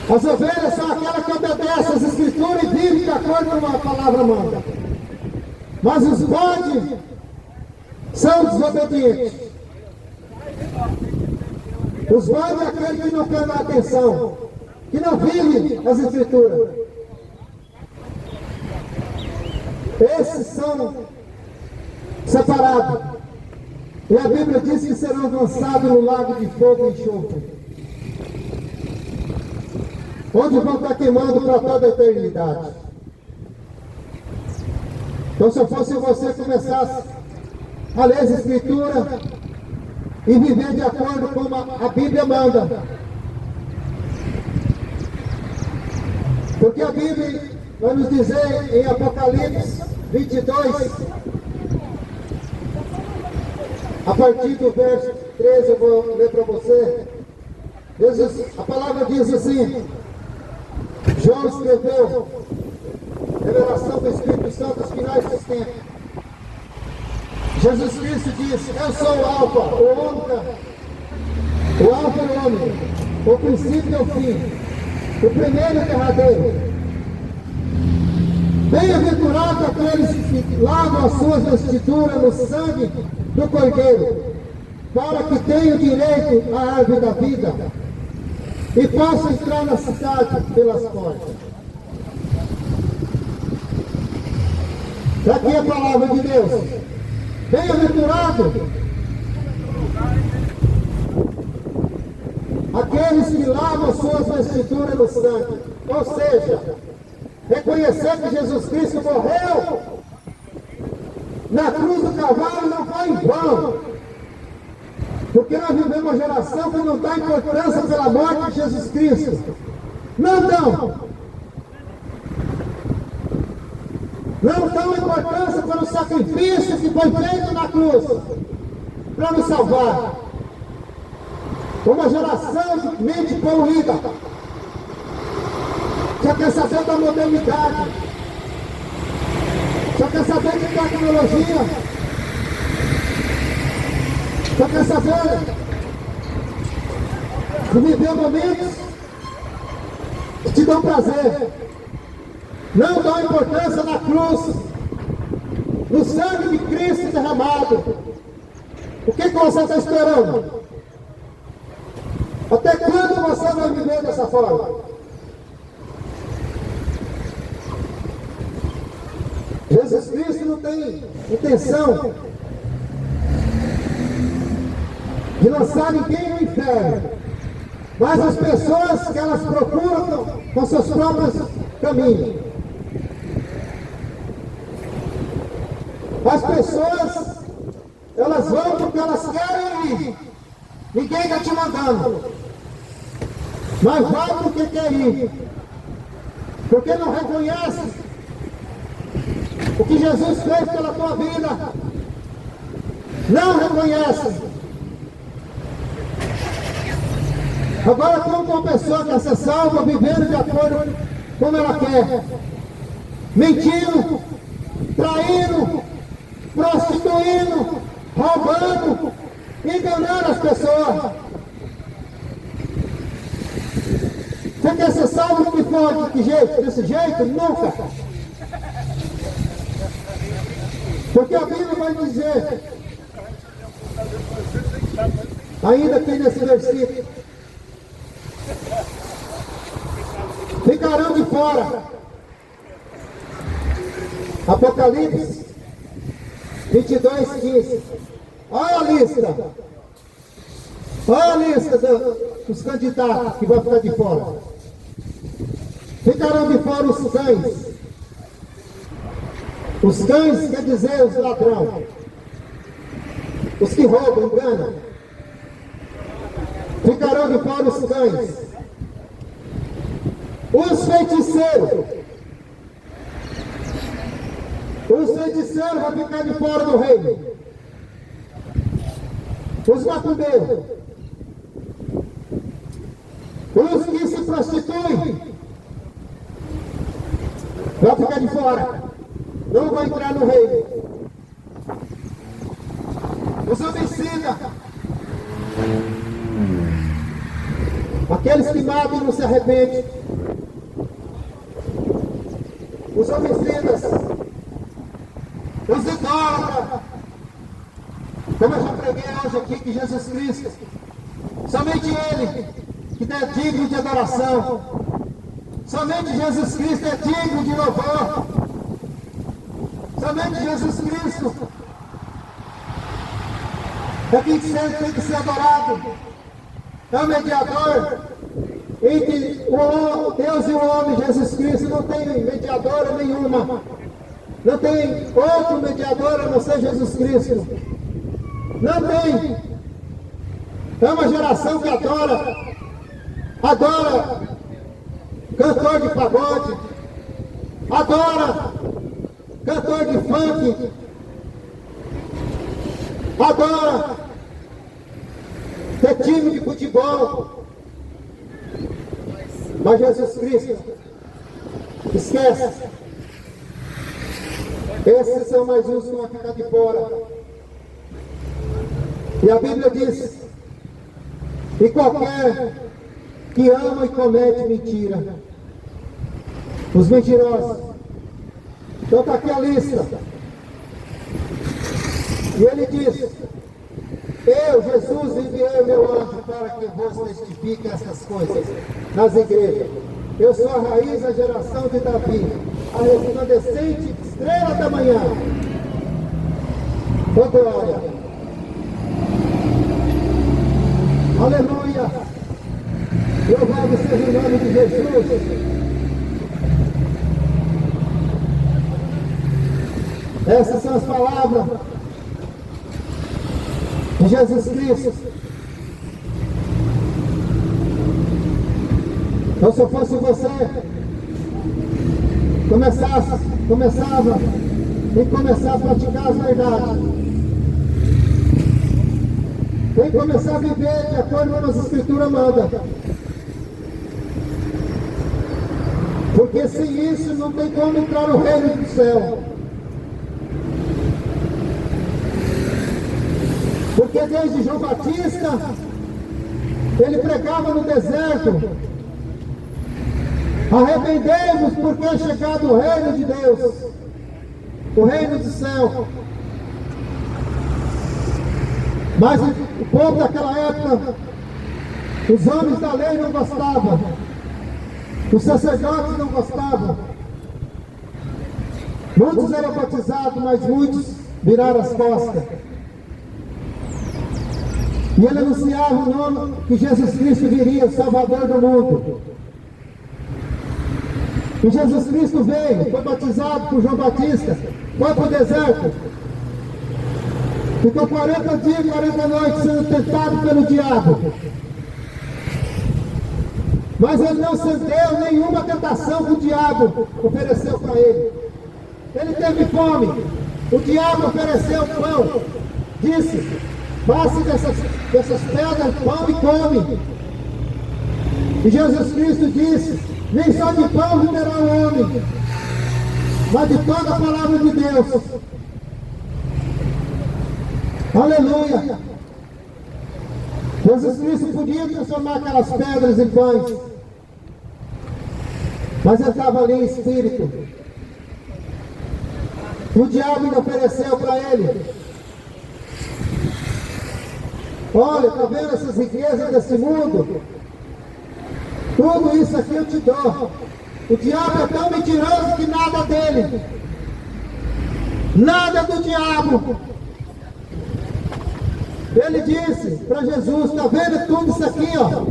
As ovelhas são aquelas que obedecem às Escrituras e vivem de acordo com a palavra manda. Mas os bodes são desobedientes. Os bodes é aquele que não quer dar atenção, que não vive as Escrituras. Esses são separados. E a Bíblia diz que serão lançados no lago de fogo e enxofre, onde vão estar queimando para toda a eternidade. Então, se eu fosse você, começasse a ler as Escrituras e viver de acordo com a Bíblia manda. Porque a Bíblia vai nos dizer em Apocalipse 22, a partir do verso 13, eu vou ler para você. A palavra diz assim: João escreveu, revelação do Espírito Santo dos finais dos tempos. Jesus Cristo disse: eu sou o Alfa, o Ômega, o Alfa e o Ômega, o princípio e o fim, o primeiro e o derradeiro. Bem-aventurado aqueles que lavam as suas vestiduras no sangue do Cordeiro, para que tenham direito à árvore da vida e possam entrar na cidade pelas portas. Aqui é a palavra de Deus. Bem-aventurado aqueles que lavam suas vestiduras no sangue. Ou seja, reconhecer que Jesus Cristo morreu na cruz do Calvário não foi em vão. Porque nós vivemos uma geração que não dá importância pela morte de Jesus Cristo. Não dão. Não dão importância pelo sacrifício que foi feito na cruz para nos salvar. Uma geração de mente poluída. Só quer saber da modernidade. Só quer saber de tecnologia. Só quer saber de viver momentos que te dão prazer. Não dão importância na cruz, no sangue de Cristo derramado. O que você está esperando? Até quando você vai viver dessa forma? Jesus Cristo não tem intenção de lançar ninguém no inferno, mas as pessoas que elas procuram com seus próprios caminhos. As pessoas, elas vão porque elas querem ir. Ninguém está te mandando. Mas vai porque quer ir. Porque não reconhece o que Jesus fez pela tua vida. Não reconhece. Agora como uma pessoa quer ser salva, vivendo de acordo como ela quer. Mentindo, traindo, prostituindo, roubando, enganando as pessoas. Você quer ser salvo que for de que jeito? Desse jeito? Nunca. Porque a Bíblia vai dizer, ainda aqui nesse versículo, ficarão de fora. Apocalipse 22:15. Olha a lista. Olha a lista dos candidatos que vão ficar de fora. Ficarão de fora os cães. Os cães quer dizer os ladrões. Os que roubam, enganam. Ficarão de fora os cães. Os feiticeiros. Os feiticeiros vão ficar de fora do reino. Os macumbeiros. Os que se prostituem vão ficar de fora. Não vão entrar no reino. Os homicidas. Aqueles que matam e não se arrependem. Os homicidas. Os idólatras. Como eu já preguei hoje aqui, que Jesus Cristo, somente Ele que é digno de adoração. Somente Jesus Cristo é digno de louvor. Somente Jesus Cristo é quem tem que ser adorado. É o mediador entre o Deus e o homem. Jesus Cristo não tem mediadora nenhuma. Não tem outro mediador a não ser Jesus Cristo. Não tem. É uma geração que adora cantor de pagode, adora cantor de funk, adora ter time de futebol. Mas Jesus Cristo, esquece. Esses são mais uns que vão ficar de fora. E a Bíblia diz, e qualquer que ama e comete mentira, os mentirosos. Então está aqui a lista. E ele diz, eu, Jesus, enviei o meu anjo para que vos testifique essas coisas nas igrejas. Eu sou a raiz da geração de Davi, a resplandecente estrela da manhã. Oh, glória! Aleluia! Louvado seja o nome de Jesus. Essas são as palavras de Jesus Cristo. Então, se eu fosse você, começava a praticar as verdades. Tem que começar a viver de acordo com as Escrituras mandam. Porque sem isso não tem como entrar no reino do céu. Porque desde João Batista, ele pregava no deserto: arrependei-vos, porque é chegado o reino de Deus, o reino do céu. Mas o povo daquela época, os homens da lei não gostavam, os sacerdotes não gostavam. Muitos eram batizados, mas muitos viraram as costas. E ele anunciava o nome que Jesus Cristo viria, o Salvador do mundo. E Jesus Cristo veio, foi batizado por João Batista, foi para o deserto. Ficou 40 dias e 40 noites sendo tentado pelo diabo. Mas ele não cedeu nenhuma tentação que o diabo ofereceu para ele. Ele teve fome. O diabo ofereceu pão. Disse: passe dessas pedras pão e come. E Jesus Cristo disse: nem só de pão viverá o homem, mas de toda a palavra de Deus. Aleluia! Jesus Cristo podia transformar aquelas pedras em pães, mas ele estava ali em espírito. E o diabo ainda ofereceu para ele: olha, está vendo essas riquezas desse mundo? Tudo isso aqui eu te dou. O diabo é tão mentiroso que nada dele, nada do diabo. Ele disse para Jesus: está vendo tudo isso aqui, ó?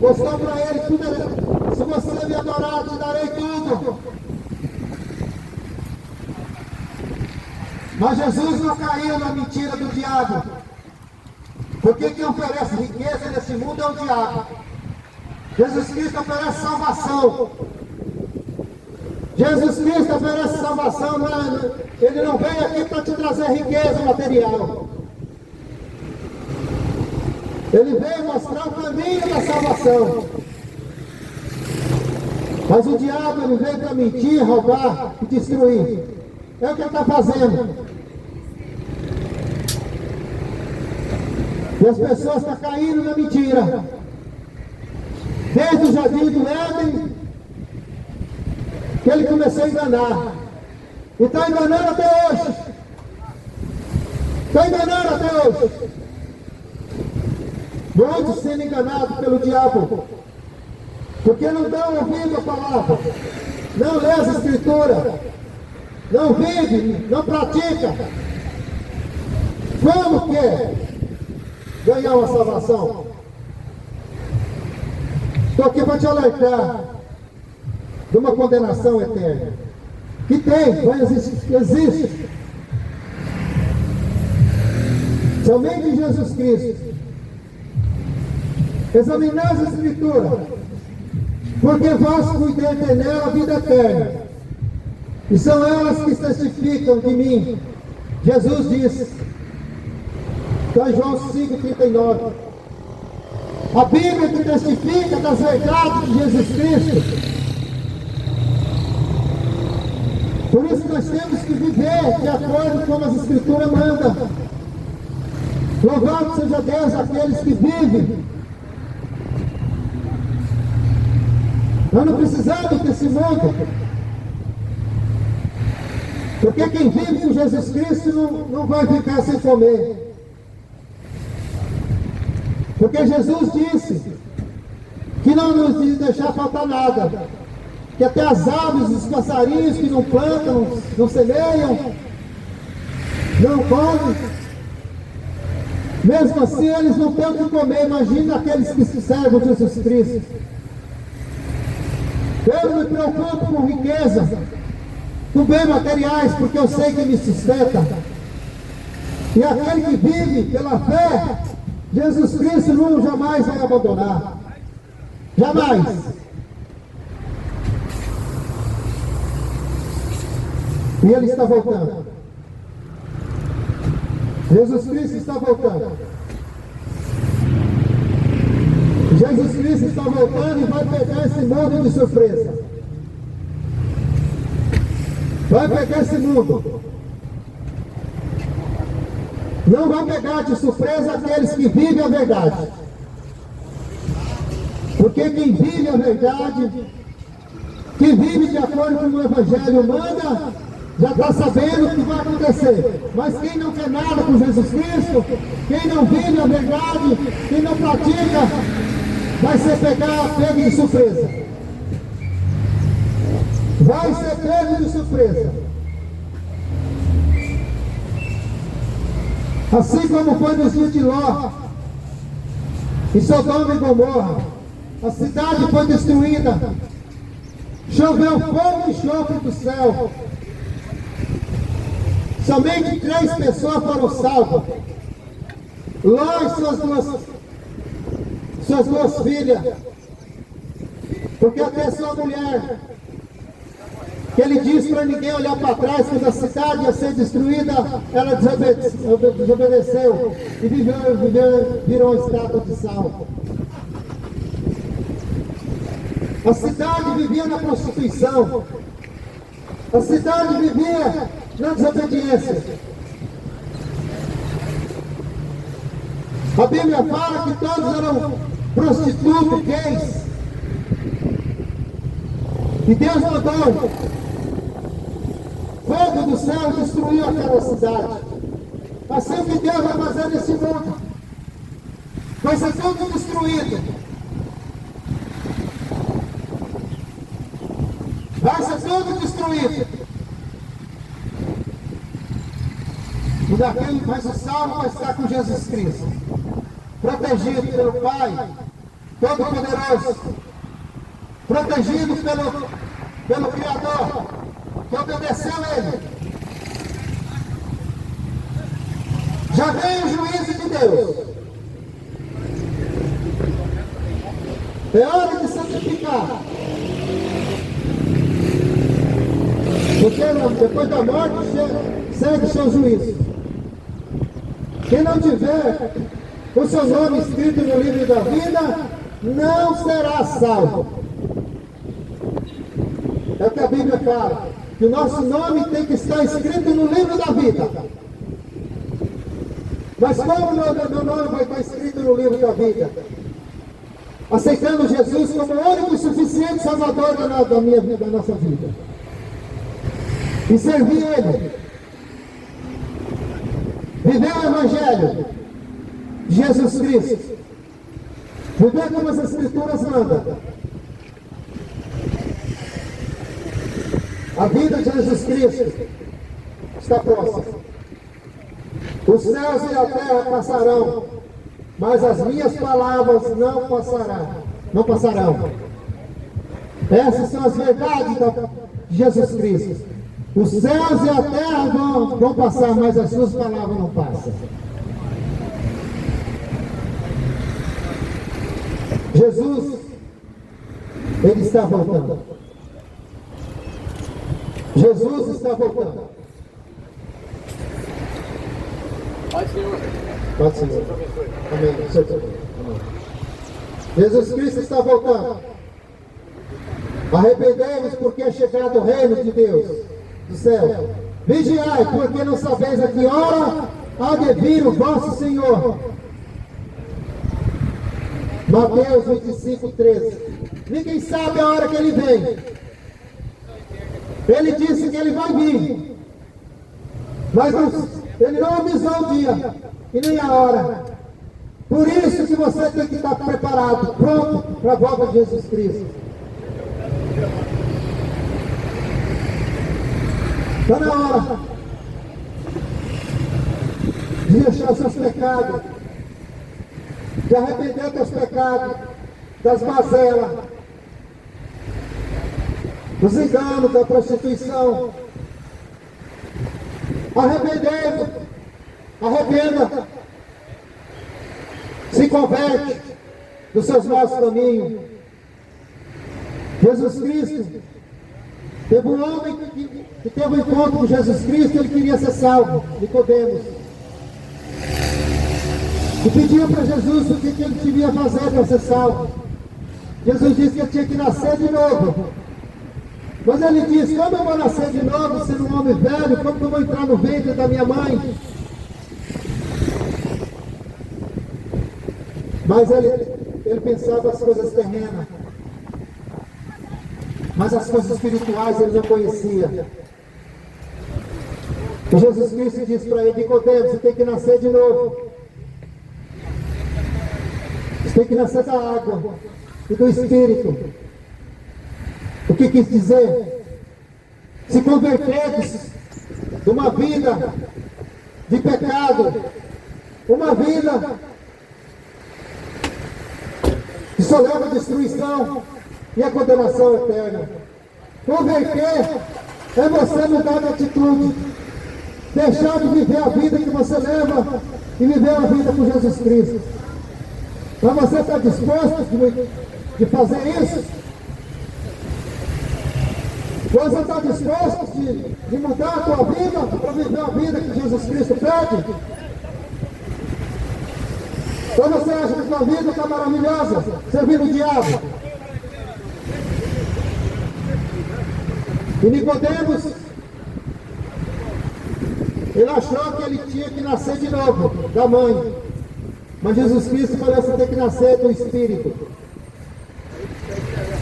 Mostrou para ele tudo. Se você me adorar, eu te darei tudo. Mas Jesus não caiu na mentira do diabo. Porque quem oferece riqueza nesse mundo é o diabo. Jesus Cristo oferece salvação. Jesus Cristo oferece salvação. Ele não veio aqui para te trazer riqueza material. Ele veio mostrar o caminho da salvação. Mas o diabo, ele veio para mentir, roubar e destruir. É o que ele está fazendo. E as pessoas estão caindo na mentira. Desde o jardim do Éden, que ele começou a enganar. E está enganando até hoje. Está enganando até hoje. Muitos sendo enganados pelo diabo, porque não dão ouvido à palavra, não lê as escrituras, não vive, não pratica. Como quer ganhar uma salvação? Estou aqui para te alertar de uma condenação eterna, que tem, vai existir, existe. Somente Jesus Cristo. Examinar as Escrituras, porque vós cuidei ter nela a vida eterna, e são elas que testificam de mim. Jesus disse, está em João 5,39. A Bíblia que testifica das verdades de Jesus Cristo. Por isso nós temos que viver de acordo com as Escrituras mandam. Louvado seja Deus aqueles que vivem. Nós não precisamos desse mundo. Porque quem vive com Jesus Cristo não vai ficar sem comer. Porque Jesus disse que não nos deixar faltar nada. Que até as aves, os passarinhos que não plantam, não semeiam, não comem. Mesmo assim, eles não têm o que comer. Imagina aqueles que se servem de Jesus Cristo. Eu não me preocupo com riqueza, com bens materiais, porque eu sei que me sustenta. E aquele que vive pela fé, Jesus Cristo não jamais vai abandonar. Jamais. E Ele está voltando. Jesus Cristo está voltando. Jesus Cristo está voltando e vai pegar esse mundo de surpresa. Vai pegar esse mundo. Não vai pegar de surpresa aqueles que vivem a verdade. Porque quem vive a verdade, quem vive de acordo com o Evangelho manda, já está sabendo o que vai acontecer. Mas quem não quer nada com Jesus Cristo, quem não vive a verdade, quem não pratica, vai ser pego de surpresa. Vai ser pego de surpresa. Assim como foi nos dias de Ló, em Sodoma e Gomorra, a cidade foi destruída, choveu fogo e enxofre do céu. Somente 3 pessoas foram salvas. Ló e suas duas filhas. Porque até sua mulher, que ele disse para ninguém olhar para trás, quando a cidade ia ser destruída, ela desobedeceu e virou estátua de sal. A cidade vivia na prostituição. A cidade vivia na desobediência. A Bíblia fala que todos eram prostitutos, gays. E Deus mandou fogo do céu e destruiu aquela cidade. Assim o que Deus vai fazer nesse mundo? Vai ser tudo destruído. Vai ser tudo destruído. E daquele, mas o salvo vai estar com Jesus Cristo, protegido pelo Pai Todo-Poderoso, protegido pelo Criador, que obedeceu a Ele. Já vem o juízo de Deus. É hora de santificar. Porque depois da morte segue o seu juízo. Quem não tiver o seu nome escrito no livro da vida, não será salvo. É o que a Bíblia fala, que o nosso nome tem que estar escrito no livro da vida. Mas como meu nome vai estar escrito no livro da vida? Aceitando Jesus como o único e suficiente Salvador da nossa vida. E servir Ele. Viver o Evangelho de Jesus Cristo. Viver como as Escrituras mandam. A vida de Jesus Cristo está próxima. Os céus e a terra passarão, mas as minhas palavras não passarão. Essas são as verdades de Jesus Cristo. Os céus e a terra vão passar, mas as suas palavras não passam. Jesus, Ele está voltando. Jesus está voltando. Pode, Senhor. Pode, Senhor. Amém. Amém. Jesus Cristo está voltando. Arrependemos porque é chegado o reino de Deus do céu. Vigiai, porque não sabeis a que hora há de vir o vosso Senhor. Mateus 25, 13. Ninguém sabe a hora que Ele vem. Ele disse que Ele vai vir, mas Ele não avisou o dia e nem a hora. Por isso que você tem que estar preparado, pronto para a volta de Jesus Cristo. Está na hora de deixar os seus pecados, de arrepender dos pecados, das mazelas, dos enganos, da prostituição. Arrependa, se converte dos seus maus caminhos. Jesus Cristo, teve um homem que teve um encontro com Jesus Cristo, ele queria ser salvo, Nicodemos. E pediu para Jesus o que ele devia fazer para ser salvo. Jesus disse que ele tinha que nascer de novo. Mas ele disse: como eu vou nascer de novo, sendo um homem velho? Como eu vou entrar no ventre da minha mãe? Mas ele pensava as coisas terrenas. Mas as coisas espirituais ele não conhecia. E Jesus Cristo disse para ele: Nicodemos, você tem que nascer de novo. Você tem que nascer da água e do Espírito. O que quis dizer? Se converter de uma vida de pecado, uma vida que só leva a destruição e a condenação eterna. Converter é você mudar de atitude, deixar de viver a vida que você leva e viver a vida com Jesus Cristo. Mas você está disposto de fazer isso? Você está disposto de mudar a tua vida para viver a vida que Jesus Cristo pede? Ou você acha que a tua vida está maravilhosa, servindo o diabo? E Nicodemos, ele achou que ele tinha que nascer de novo, da mãe. Mas Jesus Cristo falou: você tem que nascer do Espírito.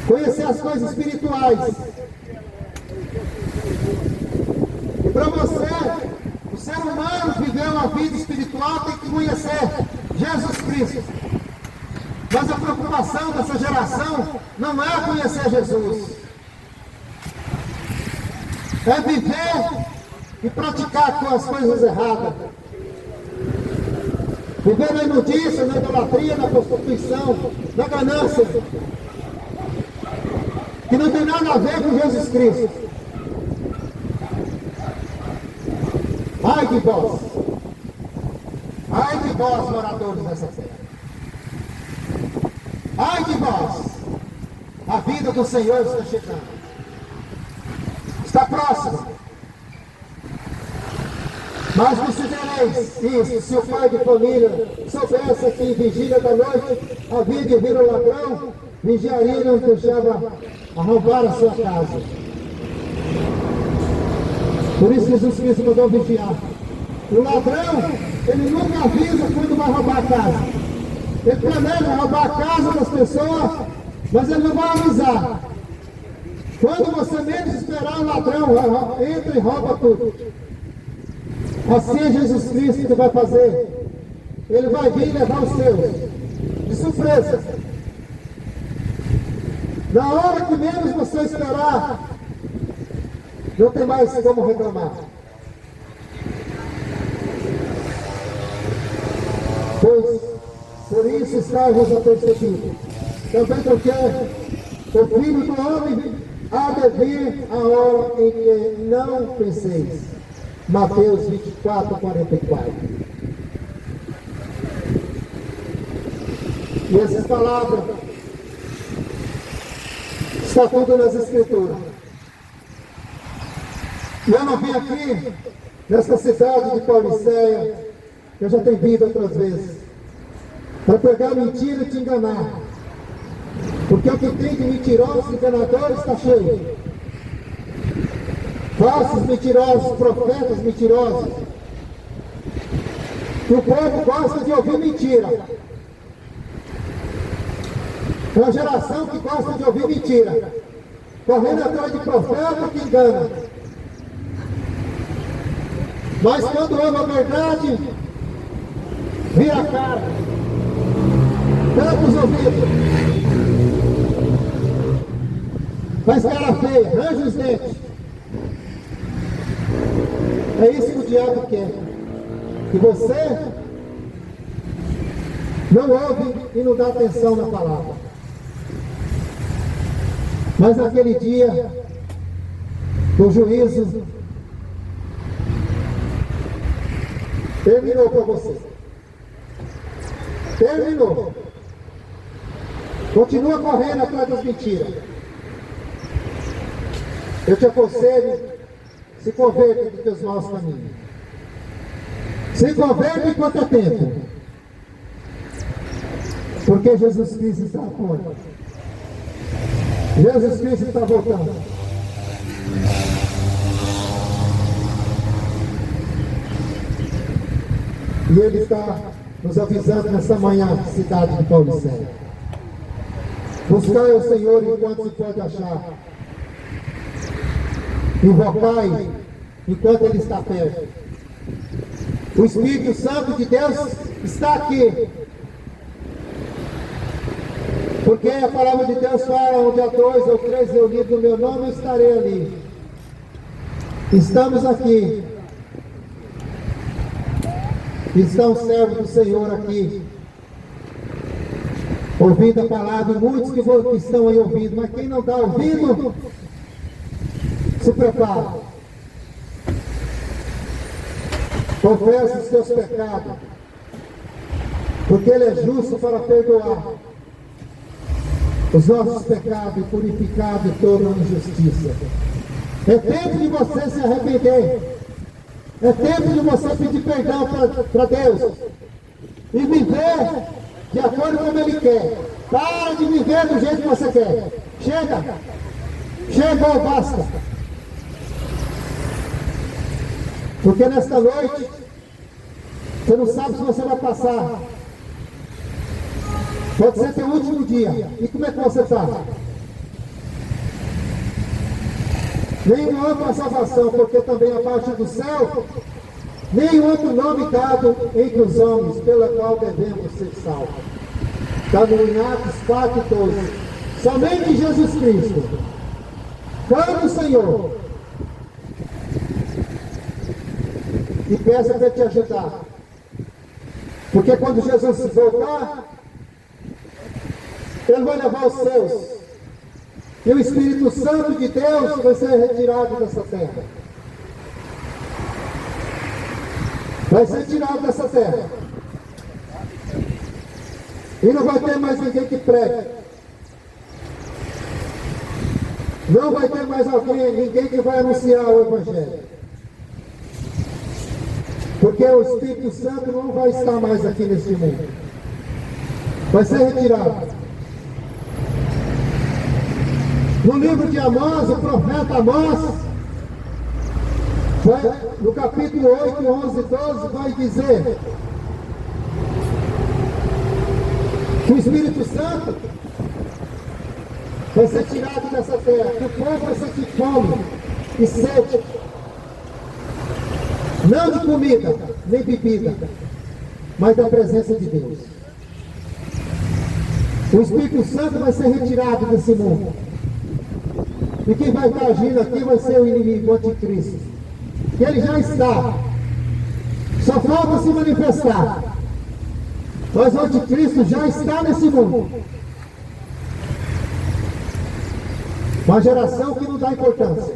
Conhecer as coisas espirituais. E para você, o ser humano viver uma vida espiritual tem que conhecer Jesus Cristo. Mas a preocupação dessa geração não é conhecer Jesus. É viver e praticar com as coisas erradas. Viver na imundícia, na idolatria, na prostituição, na ganância. Que não tem nada a ver com Jesus Cristo. Ai de vós! Ai de vós, moradores dessa terra! Ai de vós! A vida do Senhor está chegando. Está próximo. Mas considereis isso: se o pai de família soubesse que em vigília da noite havia de vir o ladrão, vigiaria e não deixava arrombar a sua casa. Por isso Jesus Cristo mandou vigiar. O ladrão, ele nunca avisa quando vai roubar a casa. Ele planeja roubar a casa das pessoas, mas ele não vai avisar. Quando você menos esperar, o ladrão entra e rouba tudo. Assim é Jesus Cristo que vai fazer. Ele vai vir levar os seus de surpresa. Na hora que menos você esperar, não tem mais como reclamar. Pois por isso estávamos apercebidos. Também porque o Filho do Homem há de vir a hora em que não penseis. Mateus 24, 44. E essas palavras está tudo nas Escrituras. E eu não vim aqui nessa cidade de Pauliceia, eu já tenho vindo outras vezes, para pegar mentira e te enganar. Porque o que tem de mentirosos e enganadores está cheio. Falsos mentirosos, profetas mentirosos. E o povo gosta de ouvir mentira. É uma geração que gosta de ouvir mentira, correndo atrás de profeta que engana. Mas quando ouve a verdade, vira a cara, tampa os ouvidos, faz cara feia, arranja os dentes. É isso que o diabo quer. Que você não ouve e não dá atenção na palavra. Mas naquele dia do juízo, terminou para você. Terminou. Continua correndo atrás das mentiras. Eu te aconselho, se converta dos teus maus caminhos. Se converta enquanto é tempo. Porque Jesus Cristo está fora. Jesus Cristo está voltando. E Ele está nos avisando nessa manhã, cidade de Paulicéia. Buscai o Senhor enquanto se pode achar. Invocai enquanto Ele está perto. O Espírito Santo de Deus está aqui. Porque a palavra de Deus fala, onde há 2 ou 3 reunidos no meu nome, eu estarei ali. Estamos aqui. Está um servo do Senhor aqui, ouvindo a palavra, muitos que estão aí ouvindo, mas quem não está ouvindo, se prepara. Confessa os seus pecados, porque Ele é justo para perdoar os nossos pecados e purificar de toda injustiça. É tempo de você se arrepender. É tempo de você pedir perdão para Deus e viver de acordo com como Ele quer. Para de viver do jeito que você quer. Chega! Chegou, basta! Porque nesta noite, você não sabe se você vai passar. Pode ser teu último dia. E como é que você está? Nenhum outra salvação, porque também abaixo do céu, nenhum outro nome dado entre os homens, pela qual devemos ser salvos. Está no Atos 4:12. Somente Jesus Cristo. Clame o Senhor. E peça para te ajudar. Porque quando Jesus voltar, Ele vai levar os seus. E o Espírito Santo de Deus vai ser retirado dessa terra. Vai ser tirado dessa terra. E não vai ter mais ninguém que pregue. Não vai ter mais ninguém que vai anunciar o Evangelho. Porque o Espírito Santo não vai estar mais aqui neste mundo. Vai ser retirado. No livro de Amós, o profeta Amós, no capítulo 8, 11 e 12, vai dizer que o Espírito Santo vai ser tirado dessa terra, que o povo vai sentir fome e sede, não de comida, nem bebida, mas da presença de Deus. O Espírito Santo vai ser retirado desse mundo. E quem vai estar agindo aqui vai ser o inimigo, o anticristo. Que ele já está. Só falta se manifestar. Mas o anticristo já está nesse mundo. Uma geração que não dá importância.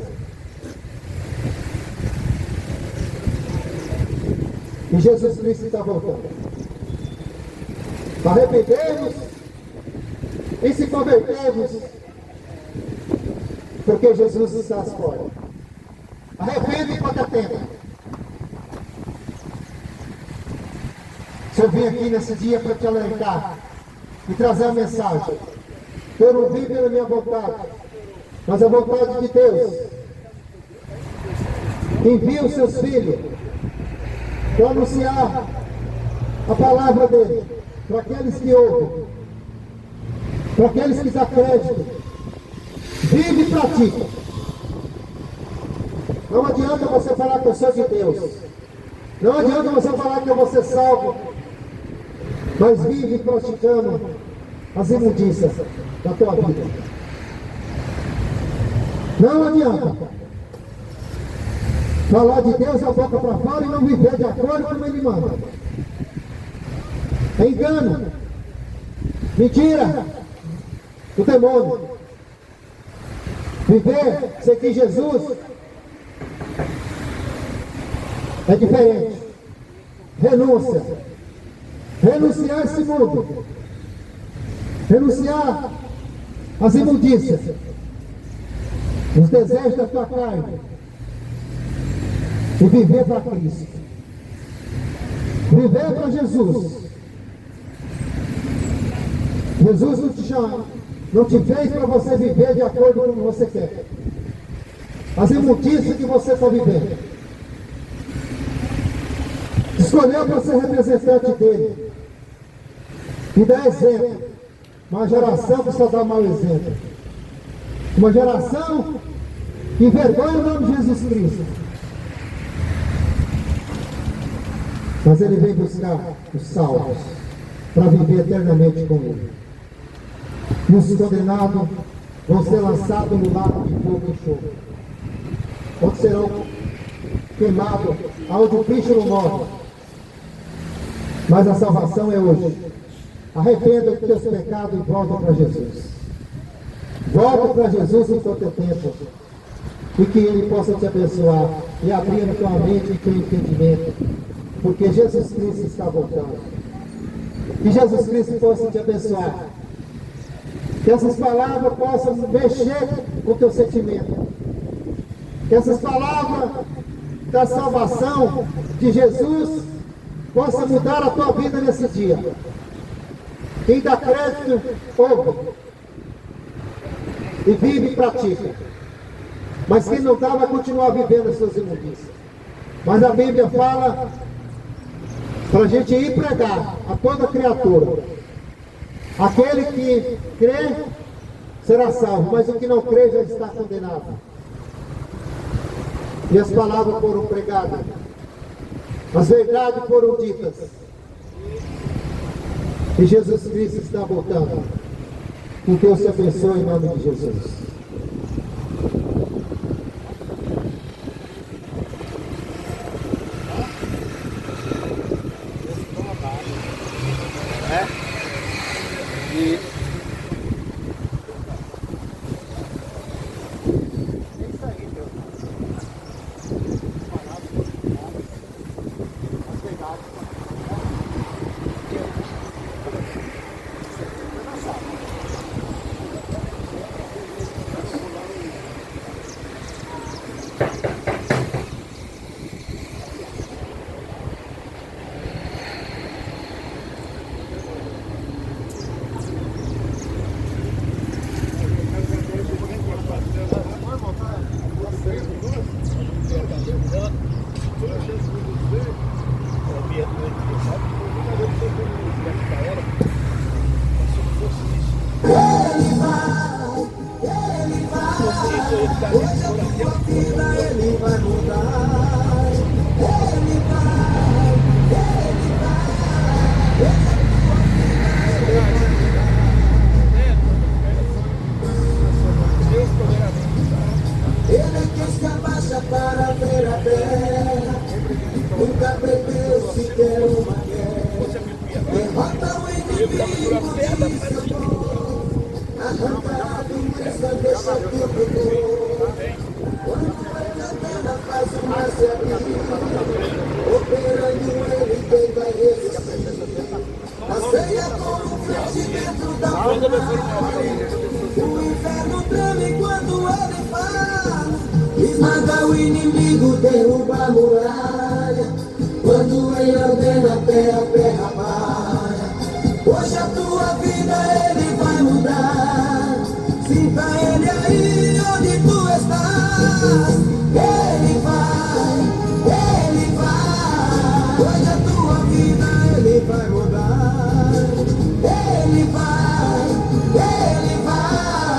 E Jesus Cristo está voltando. Arrependemos e se convertemos. Porque Jesus está às portas. Arrepende enquanto é tempo. Se eu vim aqui nesse dia para te alertar e trazer a mensagem, eu não vim pela minha vontade, mas a vontade de Deus. Envia os seus filhos para anunciar a palavra dele para aqueles que ouvem, para aqueles que dão crédito. Vive e pratica. Não adianta você falar que eu sou de Deus. Não adianta você falar que eu vou ser salvo. Mas vive praticando as imundícias da tua vida. Não adianta falar de Deus a boca para fora e não viver de acordo com Ele manda. É engano. Mentira do demônio. Viver, seguir Jesus é diferente. Renúncia. Renunciar a esse mundo. Renunciar às imundícias, os desejos da tua carne, e viver para Cristo. Viver para Jesus. Jesus não te chama, não te fez para você viver de acordo com o que você quer. As imundícias que você está vivendo. Escolheu para ser representante dele. E dar exemplo. Uma geração que só dá mau exemplo. Uma geração que envergonha o nome de Jesus Cristo. Mas ele vem buscar os salvos para viver eternamente com ele. E os condenados vão ser lançados no lago de fogo e enxofre, onde serão queimados, aonde o bicho não morre. Mas a salvação é hoje. Arrependa dos teus pecados e volta para Jesus. Volta para Jesus enquanto é tempo. E que Ele possa te abençoar e abrir a tua mente e teu entendimento. Porque Jesus Cristo está voltando. Que Jesus Cristo possa te abençoar. Que essas palavras possam mexer com o teu sentimento. Que essas palavras da salvação de Jesus possam mudar a tua vida nesse dia. Quem dá crédito, ouve. E vive e pratica. Mas quem não dá, vai continuar vivendo as suas imundícias. Mas a Bíblia fala para a gente ir pregar a toda criatura. Aquele que crê será salvo, mas o que não crê já está condenado. E as palavras foram pregadas. As verdades foram ditas. E Jesus Cristo está voltando. Que Deus te abençoe em nome de Jesus. Ele quis que abaixa para ver a terra. Nunca perdeu sequer uma guerra. Derrota o inimigo de seu povo. Arranca a doença, deixa tudo bom. Quando ele ordena, faz o mar se abrir. Operando ele, quem vai resistir? A ceia como frente dentro da fornalha. O inferno treme quando ele fala. Esmaga o inimigo, derruba a muralha. Quando ele ordena, a terra para. Hoje a tua vida ele vai mudar. Sinta ele aí onde tu estás. Ele vai, ele vai. Hoje a tua vida ele vai mudar. Ele vai, ele vai.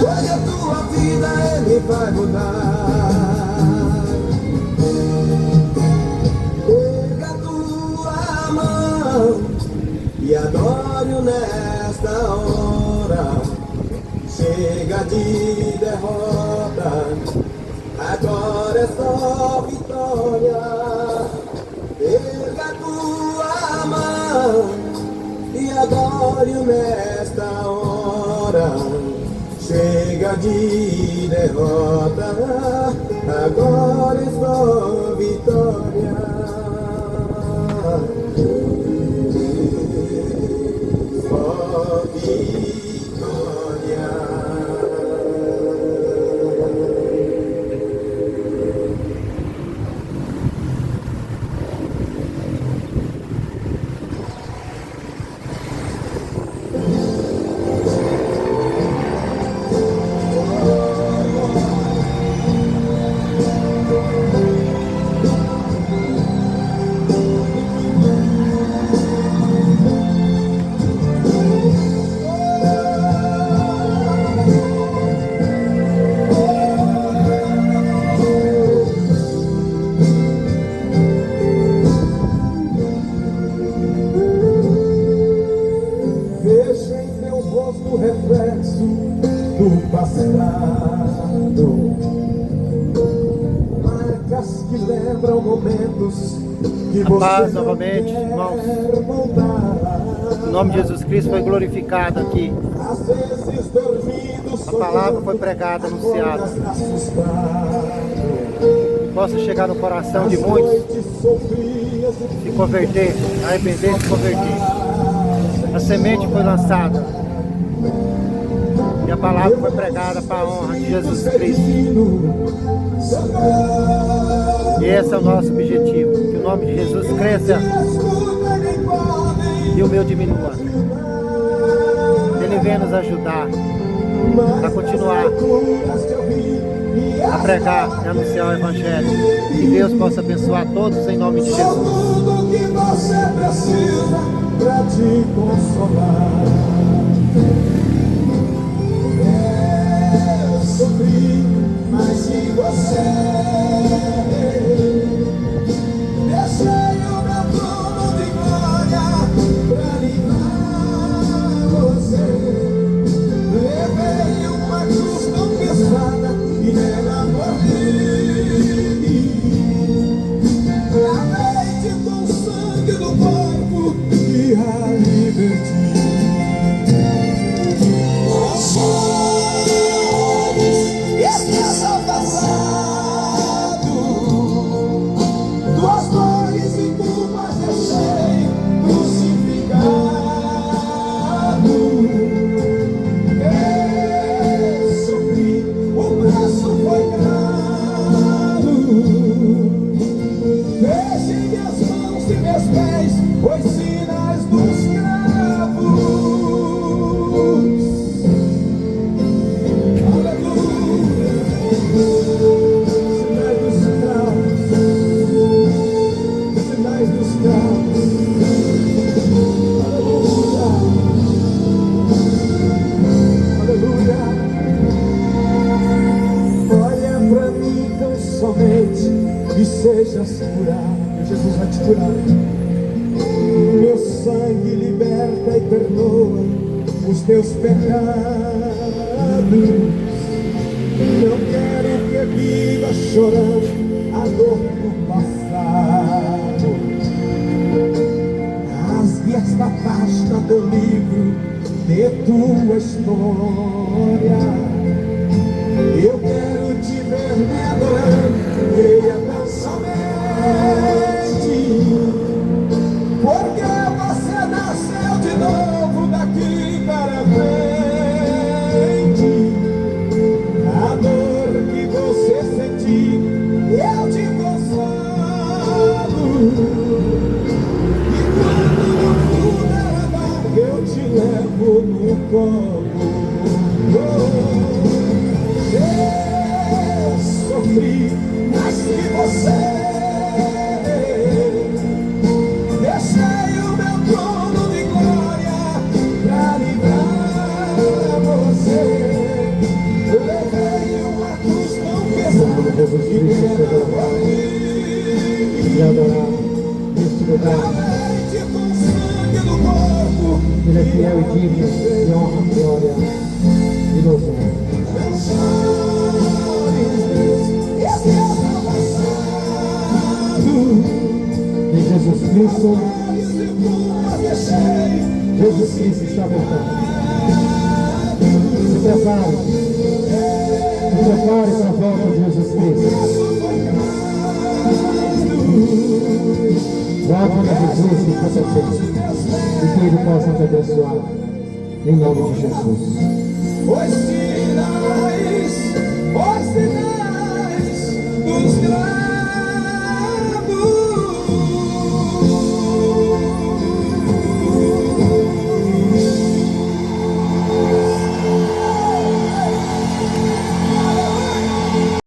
Hoje a tua vida ele vai mudar. Pega a tua mão e adore-o nesta hora. Chega de derrota, agora é só vitória. Pega a tua mão e adore-o nesta nesta hora. Chega de derrota, agora estou vitória. Só vitória. Vejo em teu rosto o reflexo do passado, marcas que lembram momentos que A você paz não novamente, quer irmãos. voltar. O nome de Jesus Cristo foi glorificado aqui. Às vezes dormindo, A palavra foi pregada, anunciada. Possa chegar no coração de muitos, se converter, arrepender e se converter. A semente foi lançada e a palavra foi pregada para a honra de Jesus Cristo. E esse é o nosso objetivo, que o nome de Jesus cresça e o meu diminua. Ele vem nos ajudar a continuar a pregar e anunciar o Evangelho. Que Deus possa abençoar todos em nome de Jesus. Tudo que você precisa pra te consolar. Eu sofri, mas se você deixei o meu trono de glória pra livrar você. Levei uma cruz tão pesada e nela morri. Lavei-te com o sangue do corpo e a liberti. Esqueça o passado, tuas dores e culpas deixei crucificado. Eu sofri, o preço foi caro. Veja em minhas mãos e meus pés os sinais dos cravos. Aleluia. Sinais dos cravos. Aleluia. Aleluia. Olha pra mim tão somente e sejas curado. Jesus vai te curar. Meu sangue liberta e perdoa os teus pecados. Não quero que viva chorando a dor do passado. Rasgue esta pasta do livro de tua história. Eu quero te ver me adorando, creia tão somente, porque você nasceu de novo daqui para frente. A dor que você sentiu, eu te consolo. E quando no funeral eu te levo no colo. Eu sofri mais que você. Deixei o meu trono de glória pra livrar você. Levei uma cruz tão pesada Jesus que Cristo me seja e adorado neste lugar. lavei-te com o sangue do corpo. Ele é fiel e digno de honra, glória e louvor. Em Jesus Cristo, Jesus Cristo está voltando. prepare para a volta de Jesus Cristo. Volte a Jesus que você tem e que Ele possa te abençoar em nome de Jesus. Os sinais